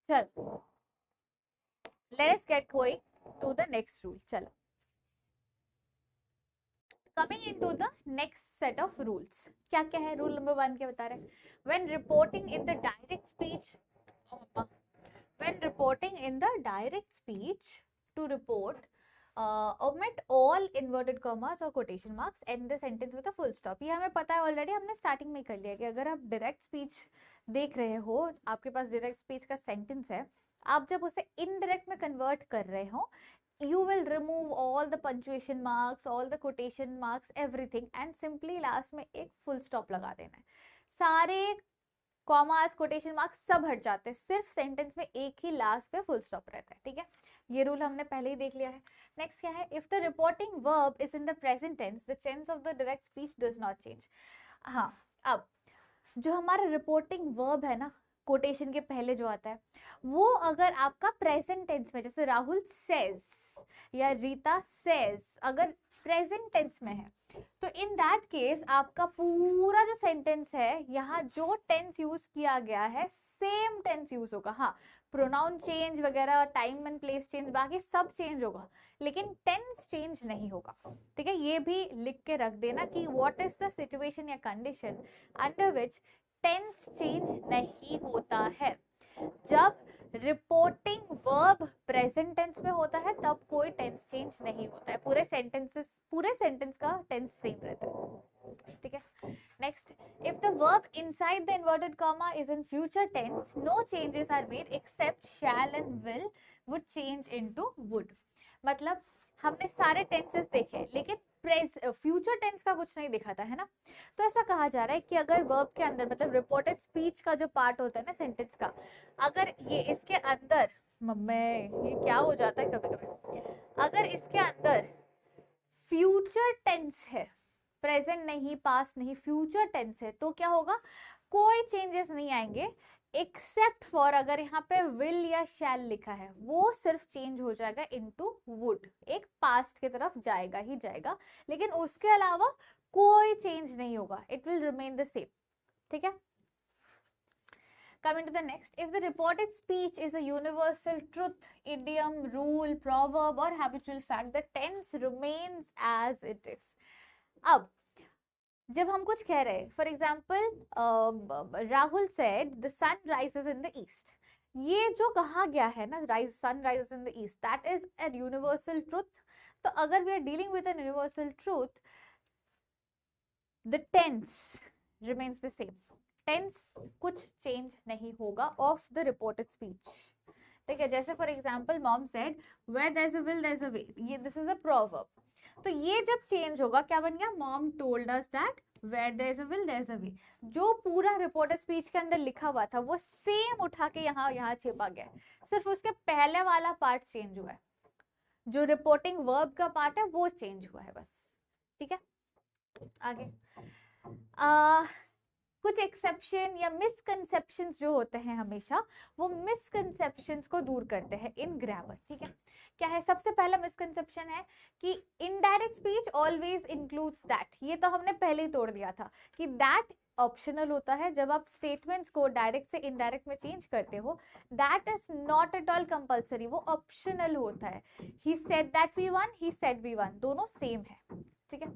चलो, let us get going to the next rule। चलो, coming into the next set of rules, क्या क्या है? रूल नंबर 1 क्या बता रहे हैं? when reporting in the direct speech to report, omit all inverted commas or quotation marks, end the sentence with a full stop। ये हमें पता है ऑलरेडी, हमने स्टार्टिंग में कर लिया कि अगर आप डायरेक्ट स्पीच देख रहे हो, आपके पास डायरेक्ट स्पीच का सेंटेंस है, आप जब उसे इनडायरेक्ट में कन्वर्ट कर रहे हो, you will remove all the punctuation marks, all the quotation marks, everything, and simply last में एक full stop लगा देना है। सारे कॉमास, कोटेशन मार्क्स सब हट जाते हैं, सिर्फ सेंटेंस में एक ही लास्ट पे फुल स्टॉप रहता है। ठीक है, ये रूल हमने पहले ही देख लिया है। नेक्स्ट क्या है? If the reporting verb is in the present tense, the tense of the direct speech does not change. हाँ, अब जो हमारा रिपोर्टिंग वर्ब है ना, कोटेशन के पहले जो आता है, वो अगर आपका प्रेजेंट टेंस में, जैसे राहुल सेज या रीता सेज, अगर प्रेजेंट टेंस में है तो इन दैट केस आपका पूरा जो सेंटेंस है, यहाँ जो टेंस यूज किया गया है सेम टेंस यूज होगा। हाँ, प्रोनाउन चेंज वगैरह, टाइम एंड प्लेस चेंज, बाकी सब चेंज होगा, लेकिन टेंस चेंज नहीं होगा। ठीक है, ये भी लिख के रख देना कि व्हाट इज द सिचुएशन या condition under which tense change नहीं होता है। जब रिपोर्टिंग वर्ब प्रेजेंट टेंस में होता है तब कोई टेंस चेंज नहीं होता है, पूरे सेंटेंस का टेंस सेम रहता है। ठीक है, next, if the verb inside the inverted comma is in future tense, no changes are made except shall and will would change into would. मतलब हमने सारे टेंसेस देखे, लेकिन फ्यूचर टेंस का कुछ नहीं दिखाता है ना। तो ऐसा कहा जा रहा है कि अगर वर्ब के अंदर, मतलब रिपोर्टेड स्पीच का जो पार्ट होता है ना सेंटेंस का, अगर ये इसके अंदर, ये क्या हो जाता है कभी कभी, अगर इसके अंदर फ्यूचर टेंस है, प्रेजेंट नहीं, पास्ट नहीं, फ्यूचर टेंस है, तो क्या होगा? कोई चेंजेस नहीं आएंगे एक्सेप्ट फॉर, अगर यहाँ पे विल या शैल लिखा है, वो सिर्फ चेंज हो जाएगा इनटू वुड, एक पास्ट की तरफ जाएगा ही जाएगा, लेकिन उसके अलावा कोई चेंज नहीं होगा, it will remain the same. ठीक है, coming to the next, if the reported speech is a universal truth, idiom, rule, proverb or habitual fact, the tense remains as it is। अब जब हम कुछ कह रहे हैं, for example Rahul said the sun rises in the east, ये जो कहा गया है ना, sun rises in the east, that is a universal truth. तो अगर we are dealing with an universal truth, the tense remains the same, tense कुछ change नहीं होगा ऑफ द रिपोर्टेड स्पीच। ठीक है, जैसे for example mom said where there is a will there is a way, ये this is a proverb. तो ये जब चेंज होगा, क्या बन गया? Mom told us that where there is a will there is a way. जो पूरा रिपोर्टेड स्पीच के अंदर लिखा हुआ था वो सेम उठा के यहाँ चिपा गया, सिर्फ उसके पहले वाला पार्ट चेंज हुआ है, जो रिपोर्टिंग वर्ब का पार्ट है वो चेंज हुआ है बस। ठीक है, आगे कुछ एक्सेप्शन या मिसकंसेप्शंस जो होते हैं हमेशा, वो मिसकंसेप्शंस को दूर करते हैं इन ग्रामर। ठीक है, क्या है? सबसे पहला मिसकंसेप्शन है कि indirect speech always includes that. ये तो हमने पहले ही तोड़ दिया था कि दैट ऑप्शनल होता है। जब आप स्टेटमेंट्स को डायरेक्ट से इनडायरेक्ट में चेंज करते हो, that is not at all compulsory, वो ऑप्शनल होता है। He said that we won, he said we won, दोनों सेम है। ठीक है,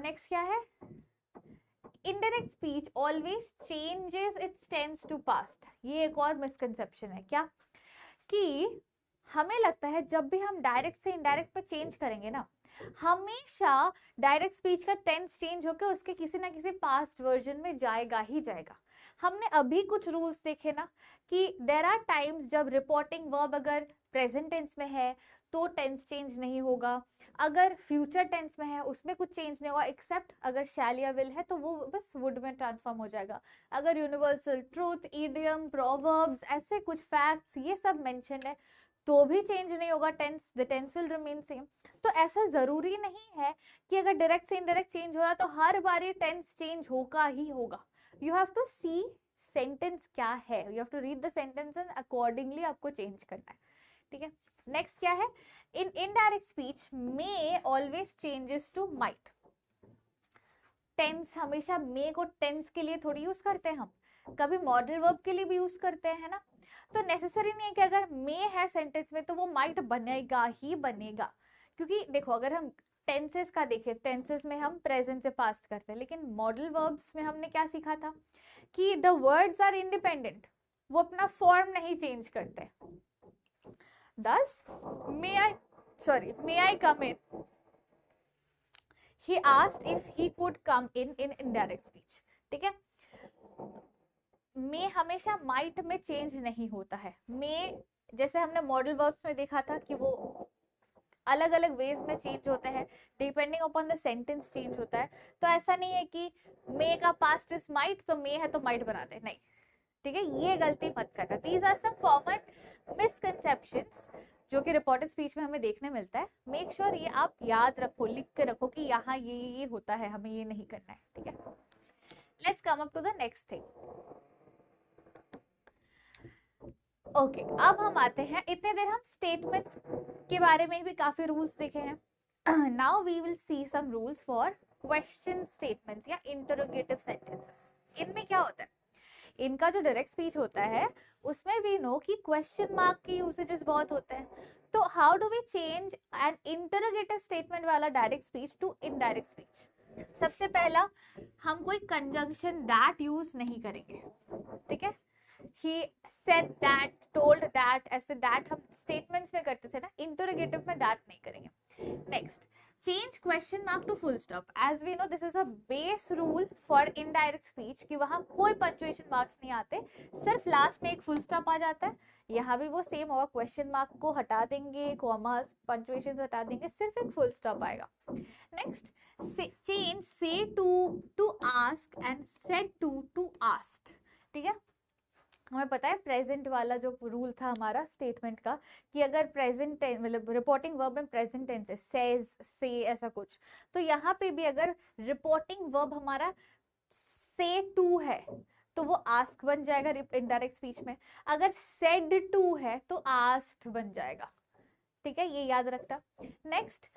नेक्स्ट क्या है? Indirect speech always changes its tense to past. ये एक और मिसकंसेप्शन है क्या, कि हमें लगता है जब भी हम डायरेक्ट से इनडायरेक्ट पे चेंज करेंगे ना, हमेशा डायरेक्ट स्पीच का टेंस चेंज होकर उसके किसी ना किसी पास्ट वर्जन में जाएगा ही जाएगा। हमने अभी कुछ रूल्स देखे ना कि देयर आर टाइम्स जब रिपोर्टिंग वर्ब अगर प्रेजेंट टेंस में है तो टेंस चेंज नहीं होगा, अगर फ्यूचर टेंस में है उसमें कुछ चेंज नहीं होगा, एक्सेप्ट अगर शैल या विल है तो वो बस वुड में ट्रांसफॉर्म हो जाएगा। अगर यूनिवर्सल ट्रूथ, इडियम, प्रोवर्ब्स, ऐसे कुछ फैक्ट्स ये सब मेंशन है तो भी चेंज नहीं होगा tense, the tense will remain same. तो ऐसा जरूरी नहीं है कि अगर डायरेक्ट से इनडायरेक्ट चेंज हो रहा तो हर बार ये टेंस चेंज होगा ही होगा। You have to see sentence क्या है, you have to read the sentence and accordingly आपको चेंज करना है, ठीक है। नेक्स्ट क्या है, in indirect speech may always changes to might. Tense हमेशा मे को टेंस के लिए थोड़ी यूज करते हैं हम, कभी मॉडल वर्ब के लिए भी यूज करते हैं ना। तो नेसेसरी नहीं है कि अगर मे है सेंटेंस में तो वो माइट बनेगा ही बनेगा, क्योंकि देखो अगर हम टेंसेस का देखें, टेंसेस में हम प्रेजेंट से पास्ट करते हैं, लेकिन मॉडल वर्ब्स में हमने क्या सीखा था कि द वर्ड्स आर इंडिपेंडेंट, वो अपना फॉर्म नहीं चेंज करते। Thus, may I come in? He asked if he could come in indirect speech. ठीक है, may हमेशा might में चेंज नहीं होता है। may जैसे हमने मॉडल वर्ब्स में देखा था कि वो अलग अलग वेज में चेंज होते हैं, depending upon the sentence change होता है। तो ऐसा नहीं है कि may का पास्ट इज might तो may है तो might बना दे, नहीं, ठीक है, ये गलती मत करना। These are some common misconceptions जो कि रिपोर्टेड स्पीच में हमें देखने मिलता है। मेक श्योर ये आप याद रखो, लिख के रखो कि यहाँ ये होता है, हमें ये नहीं करना है, ठीक है। Let's come up to the next thing. Okay, अब हम आते हैं, इतने देर हम स्टेटमेंट्स के बारे में भी काफी रूल्स देखे हैं। Now we will see some rules for question statements या इंटरोगेटिव सेंटेंसेस। इनमें क्या होता है, इनका जो डायरेक्ट स्पीच होता है उसमें वी नो कि क्वेश्चन मार्क के यूसेजेस बहुत होते हैं। तो how do we change an interrogative statement वाला direct speech to indirect speech? सबसे पहला, हम कोई कंजंक्शन दैट यूज नहीं करेंगे, ठीक है। he said that, told that, ऐसे that हम स्टेटमेंट्स में करते थे ना, इंटरोगेटिव में that नहीं करेंगे। Next, change question mark to full stop. As we know, this is a base rule for indirect speech कि वहां कोई punctuation marks नहीं आते, सिर्फ लास्ट में एक full stop आ जाता है। यहाँ भी वो सेम होगा, क्वेश्चन मार्क को हटा देंगे, कॉमास, पंक्चुएशन हटा देंगे, सिर्फ एक फुल स्टॉप आएगा। Next, change say to ask and said to asked, ठीक है। हमें पता है प्रेजेंट वाला जो रूल था हमारा स्टेटमेंट का कि अगर प्रेजेंट मतलब रिपोर्टिंग वर्ब में प्रेजेंट टेंस है, सेज, से, ऐसा कुछ, तो यहाँ पे भी अगर रिपोर्टिंग वर्ब हमारा से टू है तो वो आस्क बन जाएगा इनडायरेक्ट स्पीच में, अगर सेड टू है तो आस्क्ड बन जाएगा, ठीक है, ये याद रखना। नेक्स्ट,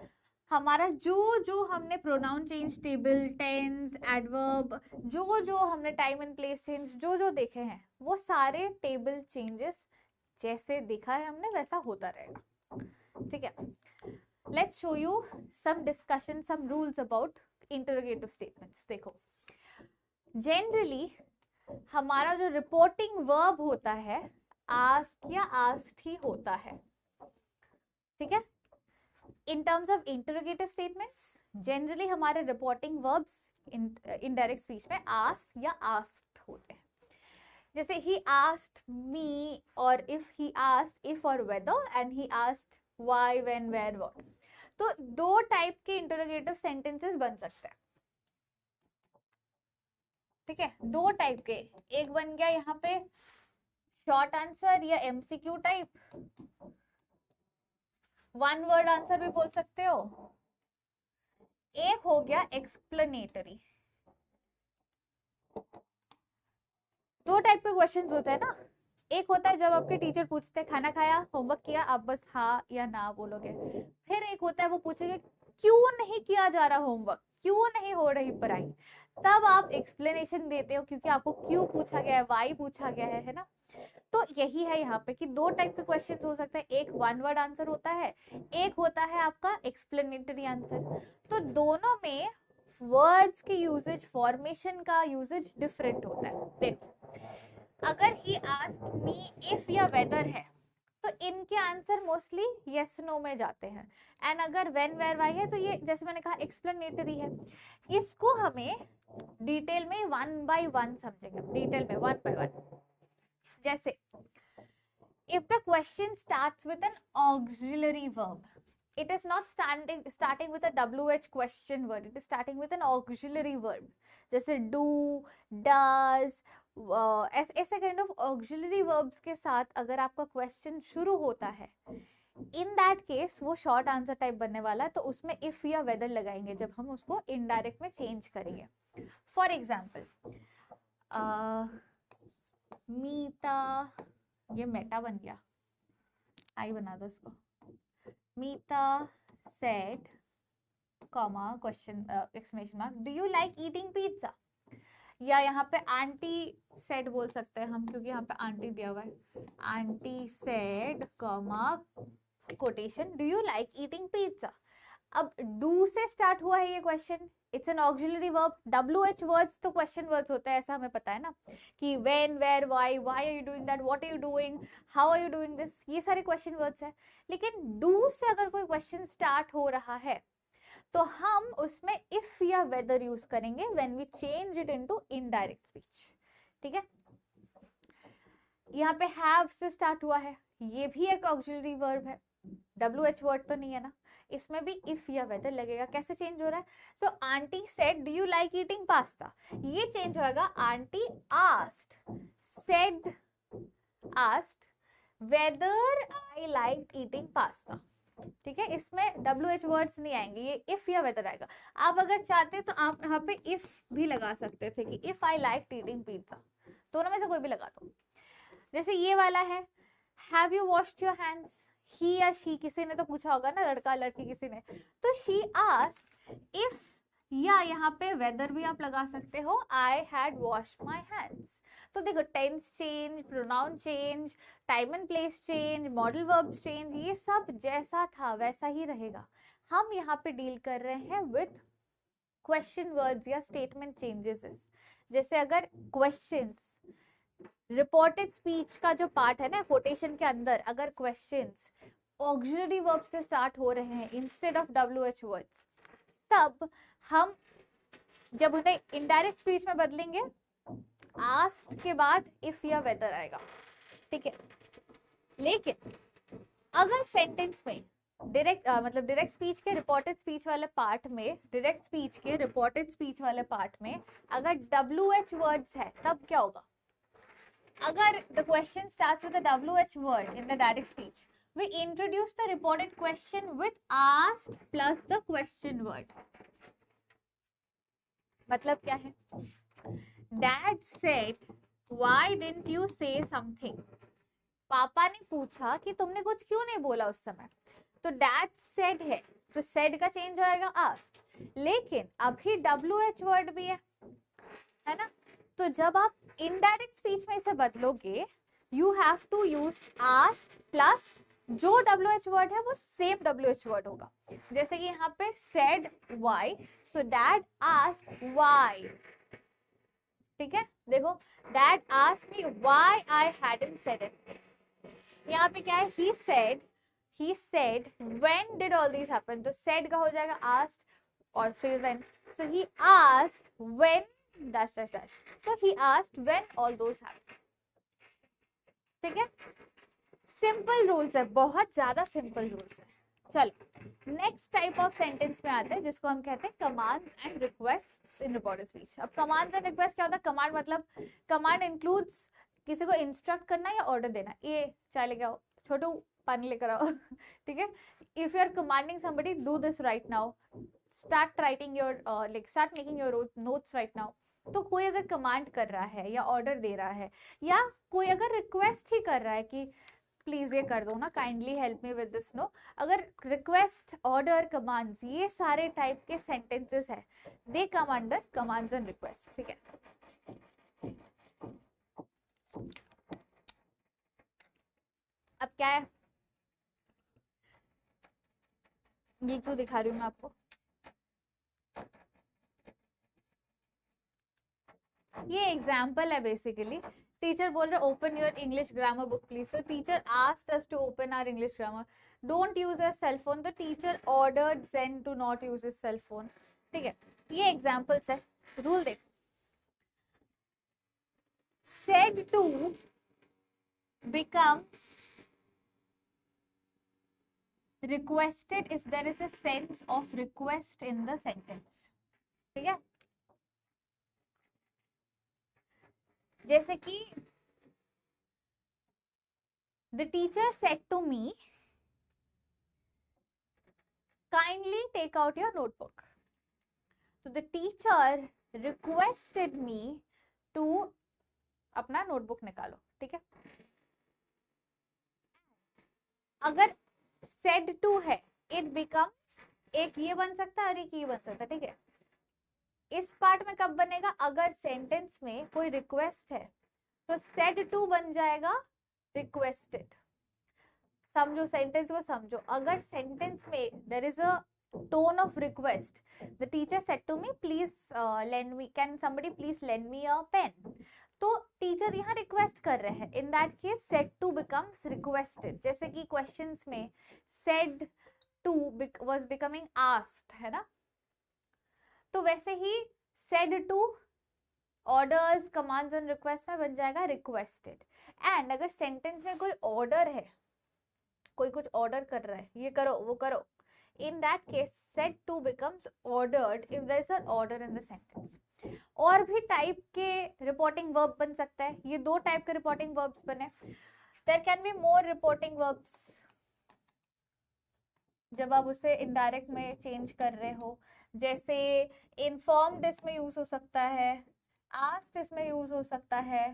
हमारा जो हमने pronoun change, table, tense, adverb, जो हमने टाइम एंड प्लेस चेंज जो देखे हैं वो सारे टेबल चेंजेस जैसे देखा है हमने वैसा होता रहेगा, ठीक है। Let's show you some discussion, some rules about interrogative statements. देखो, जनरली हमारा जो रिपोर्टिंग वर्ब होता है आस्क या आस्क्ड ही होता है, ठीक है। In terms of interrogative statements, generally हमारे reporting verbs indirect speech में ask या asked होते हैं। जैसे he asked me, और if he asked if or whether, and he asked why, when, where, what। तो दो टाइप के interrogative sentences बन सकते हैं, ठीक है, दो टाइप के। एक बन गया यहाँ पे शॉर्ट आंसर या MCQ type, one word answer भी बोल सकते हो। एक हो गया एक्सप्लेनेटरी। दो टाइप के क्वेश्चंस होते हैं ना, एक होता है जब आपके टीचर पूछते हैं खाना खाया, होमवर्क किया, आप बस हाँ या ना बोलोगे। फिर एक होता है वो पूछेंगे क्यों नहीं किया जा रहा होमवर्क, क्यों नहीं हो रही पढ़ाई, तब आप एक्सप्लेनेशन देते हो क्योंकि आपको क्यों पूछा गया है, वाई पूछा गया है ना। तो यही है यहाँ पे कि दो टाइप के क्वेश्चंस हो सकते हैं, एक वन वर्ड आंसर होता है, एक होता है आपका एक्सप्लेनेटरी आंसर। तो दोनों में वर्ड्स के यूजेज, फॉर्मेशन का यूजेज डिफरेंट होता है। देखो, अगर ही आस्क्ड मी इफ या वेदर है तो इनके आंसर मोस्टली यस नो में जाते हैं। एंड अगर व्हेन वेयर व्हाई है तो ये जैसे मैंने कहा एक्सप्लेनेटरी है। इसको हमें डिटेल में वन बाय वन समझेंगे, डिटेल में वन बाय वन। जैसे if the question starts with an auxiliary verb, it is not starting with a WH question word, it is starting with an auxiliary verb, जैसे do, does, ऐसे kind of auxiliary verbs के साथ अगर आपका question शुरू होता है, इन that case वो शॉर्ट आंसर टाइप बनने वाला है, तो उसमें इफ या वेदर लगाएंगे जब हम उसको इनडायरेक्ट में चेंज करेंगे। फॉर एग्जाम्पल, मीता, ये मेटा बन गया, आई बना दो इसको। Meeta said comma question exclamation mark, do you like eating pizza? या यहाँ पे आंटी सेड बोल सकते हैं हम, क्योंकि यहाँ पे आंटी दिया हुआ है। Aunty said comma quotation, do you like eating pizza? अब डू से स्टार्ट हुआ है ये question, it's an auxiliary verb. WH words तो क्वेश्चन वर्ड्स होता है, ऐसा हमें पता है ना, कि when, where, why, why are you doing that, what are you doing, how are you doing this, ये सारे क्वेश्चन वर्ड्स है। लेकिन डू से अगर कोई क्वेश्चन स्टार्ट हो रहा है तो हम उसमें इफ या वेदर यूज करेंगे when we change it into indirect speech. ठीक है, यहाँ पे हैव से स्टार्ट हुआ है, ये भी एक ऑक्सिलरी वर्ब है, WH वर्ड तो नहीं है ना, इसमें भी इफ या वेदर लगेगा। कैसे चेंज हो रहा है? So aunty said do you like eating pasta, ये चेंज होगा aunty asked, said asked whether I like eating pasta. ठीक है, इसमें WH वर्ड्स नहीं आएंगे, ये इफ या वेदर आएगा। आप अगर चाहते तो आप यहाँ पे इफ भी लगा सकते थे कि if I like eating pizza, दोनों में से कोई भी लगा दो। जैसे ये वाला है, have you washed your hands, he या शी किसी ने तो पूछा होगा ना, लड़का लड़की किसी ने, तो शी आस्क्ड इफ, या यहाँ पे वेदर भी आप लगा सकते हो, I had washed my hands. तो देखो, tense change, pronoun change, time and place change, modal verbs change, ये सब जैसा था वैसा ही रहेगा। हम यहाँ पे डील कर रहे हैं विथ क्वेश्चन वर्ड्स या स्टेटमेंट चेंजेस। जैसे अगर क्वेश्चंस, रिपोर्टेड स्पीच का जो पार्ट है ना कोटेशन के अंदर, अगर क्वेश्चंस ऑक्सिलरी वर्ब से स्टार्ट हो रहे हैं इंस्टेड ऑफ WH वर्ड्स, तब हम जब उन्हें इनडायरेक्ट स्पीच में बदलेंगे, आस्क्ड के बाद इफ या वेदर आएगा। ठीक है, लेकिन अगर सेंटेंस में डायरेक्ट मतलब डायरेक्ट स्पीच के रिपोर्टेड स्पीच वाले पार्ट में, डायरेक्ट स्पीच के रिपोर्टेड स्पीच वाले पार्ट में अगर WH वर्ड्स है, तब क्या होगा? अगर the question starts with a WH word in the direct speech, we introduce the reported question with asked plus the question word. मतलब क्या है? Dad said, why didn't you say something? पापा ने पूछा कि तुमने कुछ क्यों नहीं बोला उस समय। तो dad said है, तो said का चेंज होएगा asked, लेकिन अभी WH word भी है ना? तो जब आप इनडायरेक्ट स्पीच में इसे बदलोगे, you have to use asked plus जो WH वर्ड है वो सेम WH वर्ड होगा। जैसे कि यहाँ पे said why, so dad asked why। ठीक है, देखो, dad asked me why I hadn't said anything। यहाँ पे क्या है? he said when did all these happen, तो said का हो जाएगा asked और फिर when, so he asked when dash dash dash, so he asked when all those happened। ठीक है, सिंपल रूल्स है, बहुत ज्यादा सिंपल रूल्स है। चलो नेक्स्ट टाइप ऑफ सेंटेंस में आते हैं जिसको हम कहते हैं commands and requests in reported speech. अब कमांड्स एंड रिक्वेस्ट क्या होता है? कमांड मतलब, कमांड इंक्लूड्स किसी को इंस्ट्रक्ट करना या ऑर्डर देना, ये चाय लेके आओ, छोटू पानी लेकर आओ। ठीक है, if you are commanding somebody do this right now, start writing your like start making your notes right now, तो कोई अगर कमांड कर रहा है या ऑर्डर दे रहा है, या कोई अगर रिक्वेस्ट ही कर रहा है कि प्लीज ये कर दो ना, kindly help me with this, no, अगर रिक्वेस्ट, ऑर्डर, कमांड्स, ये सारे टाइप के सेंटेंसेस है, they come under commands and request. ठीक है, अब क्या है, ये क्यों दिखा रही हूँ मैं आपको? ये एग्जाम्पल है बेसिकली। टीचर बोल रहे open your English grammar book please, so teacher asked us to open our English grammar, don't use a cell phone, the teacher ordered them to not use his cell phone. ठीक है, ये examples है। Rule देख, said to becomes requested if there is a sense of request in the sentence। ठीक है, जैसे कि the teacher said to me kindly take out your notebook, so the teacher requested me to अपना notebook निकालो। ठीक है, अगर said to है it becomes, एक ये बन सकता है और एक ये बन सकता है। ठीक है, इस पार्ट में कब बनेगा, अगर सेंटेंस में कोई रिक्वेस्ट है तो said to बन जाएगा requested। समझो, सेंटेंस को समझो। अगर सेंटेंस में there is a tone of request, the teacher said to me please lend me, can somebody please lend me a pen, तो टीचर यहाँ रिक्वेस्ट कर रहे हैं। इन that case said to becomes requested। जैसे कि क्वेश्चंस में said to was becoming asked है ना, तो वैसे ही said to orders, commands and request में बन जाएगा रिक्वेस्टेड। एंड अगर सेंटेंस में कोई ऑर्डर है, कोई कुछ ऑर्डर कर रहा है, ये करो वो करो, in that case said to becomes ordered if there is an order in the sentence। और भी टाइप के रिपोर्टिंग वर्ब बन सकता है, ये दो टाइप के रिपोर्टिंग वर्ब्स बने। There can be more reporting verbs, जब आप उसे इनडायरेक्ट में चेंज कर रहे हो, जैसे इन्फॉर्म्ड इसमें यूज हो सकता है, आस्क्ड इसमें यूज हो सकता है,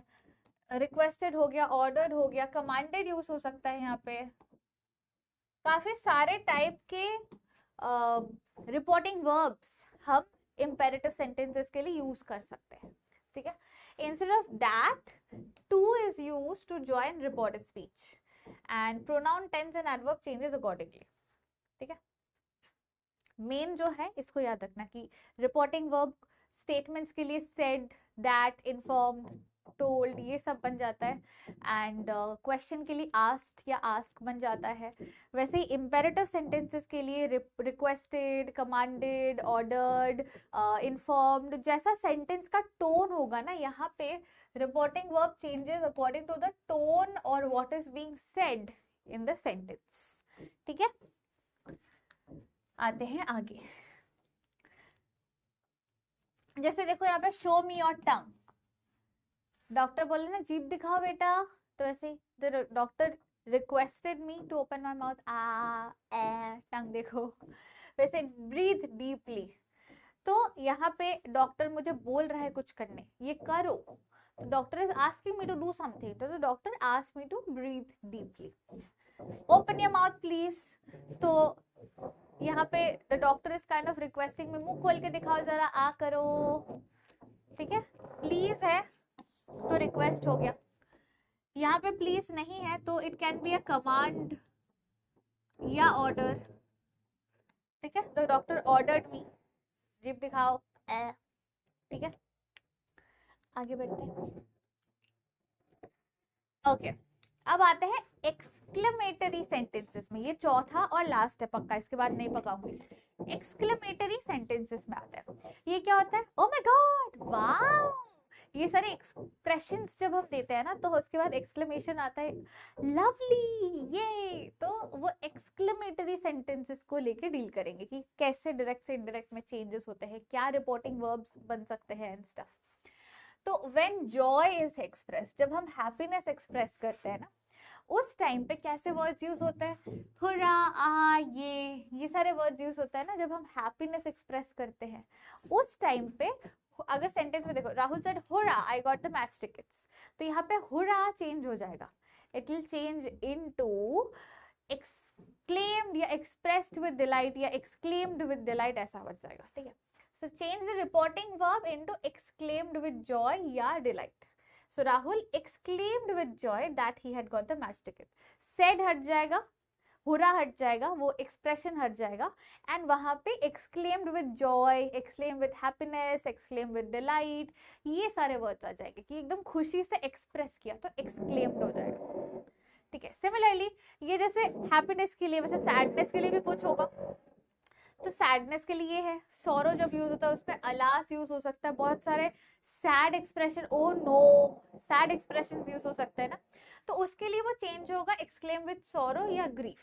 रिक्वेस्टेड हो गया, ऑर्डर्ड हो गया, कमांडेड यूज हो सकता है। यहाँ पे काफी सारे टाइप के रिपोर्टिंग वर्ब्स हम इम्पेरेटिव सेंटेंसेस के लिए यूज कर सकते हैं। ठीक है, instead of that to is used to join reported speech and pronoun, tense and adverb changes accordingly. ठीक है, मेन जो है इसको याद रखना कि रिपोर्टिंग वर्ब स्टेटमेंट्स के लिए सेड, दैट, इन्फॉर्म्ड, टोल्ड ये सब बन जाता है, एंड क्वेश्चन के लिए आस्क्ड या आस्क बन जाता है। वैसे ही इम्पेरेटिव सेंटेंसेस के लिए रिक्वेस्टेड, कमांडेड, ऑर्डर्ड, इन्फॉर्म्ड, जैसा सेंटेंस का टोन होगा ना, यहाँ पे reporting verb changes according to the tone और what is being said in the sentence. ठीक है, आते हैं आगे। जैसे देखो यहाँ पे show me your tongue, doctor बोले ना जीभ दिखाओ बेटा, तो ऐसे the doctor requested me to open my mouth, tongue देखो। वैसे ब्रीथ डीपली, तो यहाँ पे डॉक्टर मुझे बोल रहा है कुछ करने, ये करो, तो doctor is asking me to do something, तो doctor ask me to breathe deeply. Open your mouth please, तो यहाँ पे the doctor is kind of requesting me, मुंह खोल के दिखाओ जरा, आ करो। ठीक है, प्लीज है तो रिक्वेस्ट हो गया। यहाँ पे प्लीज नहीं है तो it can be a command या ऑर्डर। ठीक है, तो डॉक्टर ऑर्डर्ड मी, जीभ दिखाओ, ठीक है, आगे बढ़ते हैं। ओके, अब आते हैं एक्सक्लेमेटरी सेंटेंसेस में, ये चौथा और लास्ट है पक्का, इसके बाद नहीं पकाऊंगी। एक्सक्लेमेटरी सेंटेंसेस में आता है, ये क्या होता है, ओ माय गॉड, वाओ, ये सारे एक्सप्रेशंस जब हम देते हैं ना, तो उसके बाद एक्सक्लेमेशन आता है, लवली, ये, तो वो एक्सक्लेमेटरी सेंटेंसेस को लेके डील करेंगे कि कैसे डायरेक्ट से इनडायरेक्ट में चेंजेस होते हैं, क्या रिपोर्टिंग वर्ब्स बन सकते हैं एंड स्टफ। तो व्हेन जॉय इज एक्सप्रेस, जब हम हैप्पीनेस एक्सप्रेस करते हैं ना, उस टाइम पे कैसे वर्ड्स यूज होते हैं, हुर्रा, ये सारे वर्ड्स यूज होता है ना जब हम हैप्पीनेस एक्सप्रेस करते हैं। उस टाइम पे अगर सेंटेंस में देखो, Rahul said hurrah I got the match tickets, तो यहाँ पे हुर्रा चेंज हो जाएगा, it will change into exclaimed या एक्सप्रेस्ड विद डिलाइट या एक्सक्लेम्ड विद डिलाइट, ऐसा बन जाएगा। ठीक है, so change the reporting verb into exclaimed with joy या delight. So Rahul exclaimed with joy that he had got the match ticket. Said हट जाएगा, बुरा हट जाएगा, वो एक्सप्रेशन हट जाएगा, एंड वहां पे exclaimed with Joy, exclaimed with happiness, exclaimed with delight, ये सारे वर्ड्स आ जाएंगे कि एकदम खुशी से एक्सप्रेस किया तो एक्सक्लेम्ड हो जाएगा। ठीक है, सिमिलरली ये जैसे हैप्पीनेस के लिए, वैसे सैडनेस के लिए भी कुछ होगा। तो सैडनेस के लिए है सॉरो, जब यूज होता है उसमें अलास यूज हो सकता है, बहुत सारे sad expression, oh no, sad expression use हो सकते हैं ना, तो उसके लिए वो चेंज होगा एक्सक्लेम विद सॉरो या grief.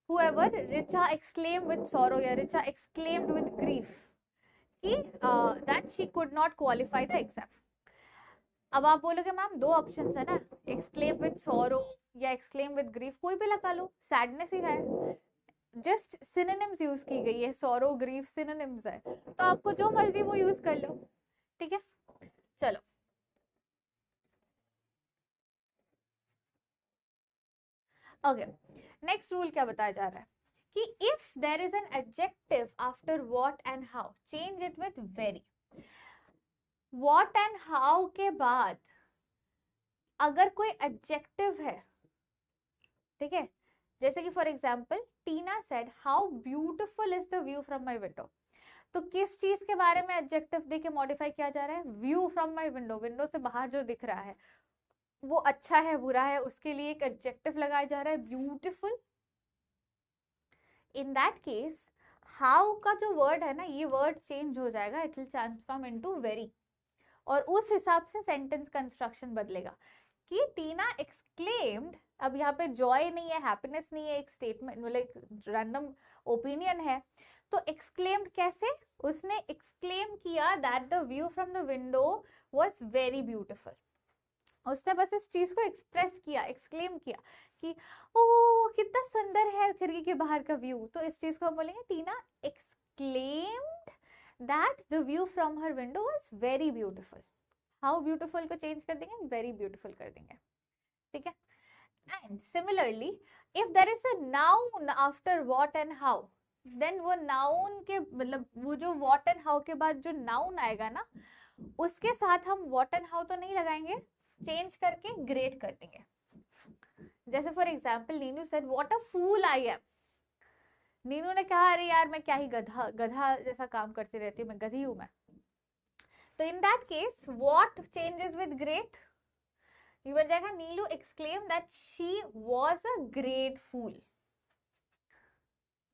whoever Richa exclaimed with sorrow या Richa exclaimed with grief कि that she could not qualify the exam। अब आप बोलोगे मैम दो ऑप्शंस है ना, एक्सक्लेम विद सॉरो या एक्सक्लेम विद ग्रीफ, कोई भी लगा लो, सैडनेस ही है, जस्ट सिनोनिम्स यूज की गई है, सॉरो ग्रीफ सिनोनिम्स है, तो आपको जो मर्जी वो यूज कर लो। ठीक है, चलो ओके, नेक्स्ट रूल क्या बताया जा रहा है कि if there is an adjective after what and how, change it with very. What and how के बाद अगर कोई एडजेक्टिव है, ठीक है, जैसे कि for example Tina said how beautiful is the view from my window, तो किस चीज के बारे में एडजेक्टिव देके मॉडिफाई किया जा रहा है, view from my window, window से बाहर जो दिख रहा है वो अच्छा है बुरा है, उसके लिए एक एडजेक्टिव लगाया जा रहा है beautiful. In that case how का जो वर्ड है ना, ये वर्ड चेंज हो जाएगा, it will transform into very, और उस हिसाब से सेंटेंस कंस्ट्रक्शन बदलेगा कि टीना एक्सक्लेम्ड, अब यहाँ पे जॉय नहीं है, हैप्पीनेस नहीं है, एक स्टेटमेंट मतलब एक रैंडम ओपिनियन है, तो एक्सक्लेम्ड कैसे, उसने एक्सक्लेम किया that the view from the window was very beautiful, उसने बस इस चीज को एक्सप्रेस किया, एक्सक्लेम किया कि ओ कितना सुंदर है खिड़की के बाहर का व्यू, तो इस चीज को हम बोलेंगे Tina exclaimed that the view from her window was very beautiful. How beautiful को चेंज कर देंगे, वेरी ब्यूटीफुल कर देंगे। ठीक है, and similarly if there is a noun after what and how, then वो नाउन के मतलब वो जो व्हाट एंड हाउ के बाद जो नाउन आएगा ना, उसके साथ हम व्हाट एंड हाउ तो नहीं लगाएंगे, चेंज करके ग्रेट कर देंगे। जैसे for example Neenu said what a fool I am, Neenu ने कहा अरे यार मैं क्या ही गधा गधा जैसा काम करती रहती हूँ, मैं गधी हूं मैं, तो in that case what changes with great, ये बन जाएगा Neelu exclaim that she was a great fool.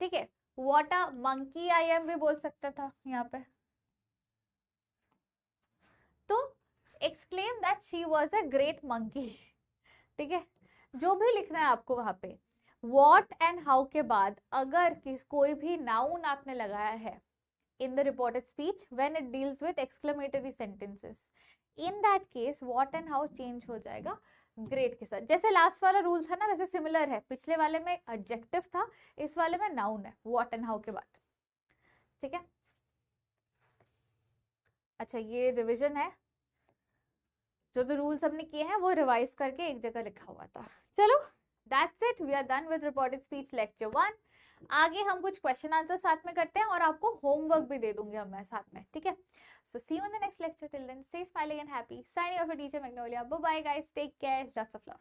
ठीक है, what a monkey I am भी बोल सकता था यहाँ पे, तो exclaim that she was a great monkey. ठीक है, जो भी लिखना है आपको वहां पे, व्हाट एंड हाउ के बाद अगर कोई भी नाउन आपने लगाया है in the reported speech when it deals with exclamatory sentences, in that case what and how change हो जाएगा ग्रेट के साथ। जैसे लास्ट वाला रूल था ना, वैसे सिमिलर है, पिछले वाले में एडजेक्टिव था, इस वाले में नाउन है व्हाट एंड हाउ के बाद। ठीक है, अच्छा ये रिवीजन है, जो रूल्स हमने किए हैं वो रिवाइज करके एक जगह लिखा हुआ था। चलो that's it, we are done with reported speech lecture 1। आगे हम कुछ क्वेश्चन आंसर साथ में करते हैं और आपको होमवर्क भी दे दूंगी मैं साथ में। ठीक है, so see you in the next lecture, till then stay smiling and happy, signing off your teacher Magnolia, bye bye guys, take care, lots of love.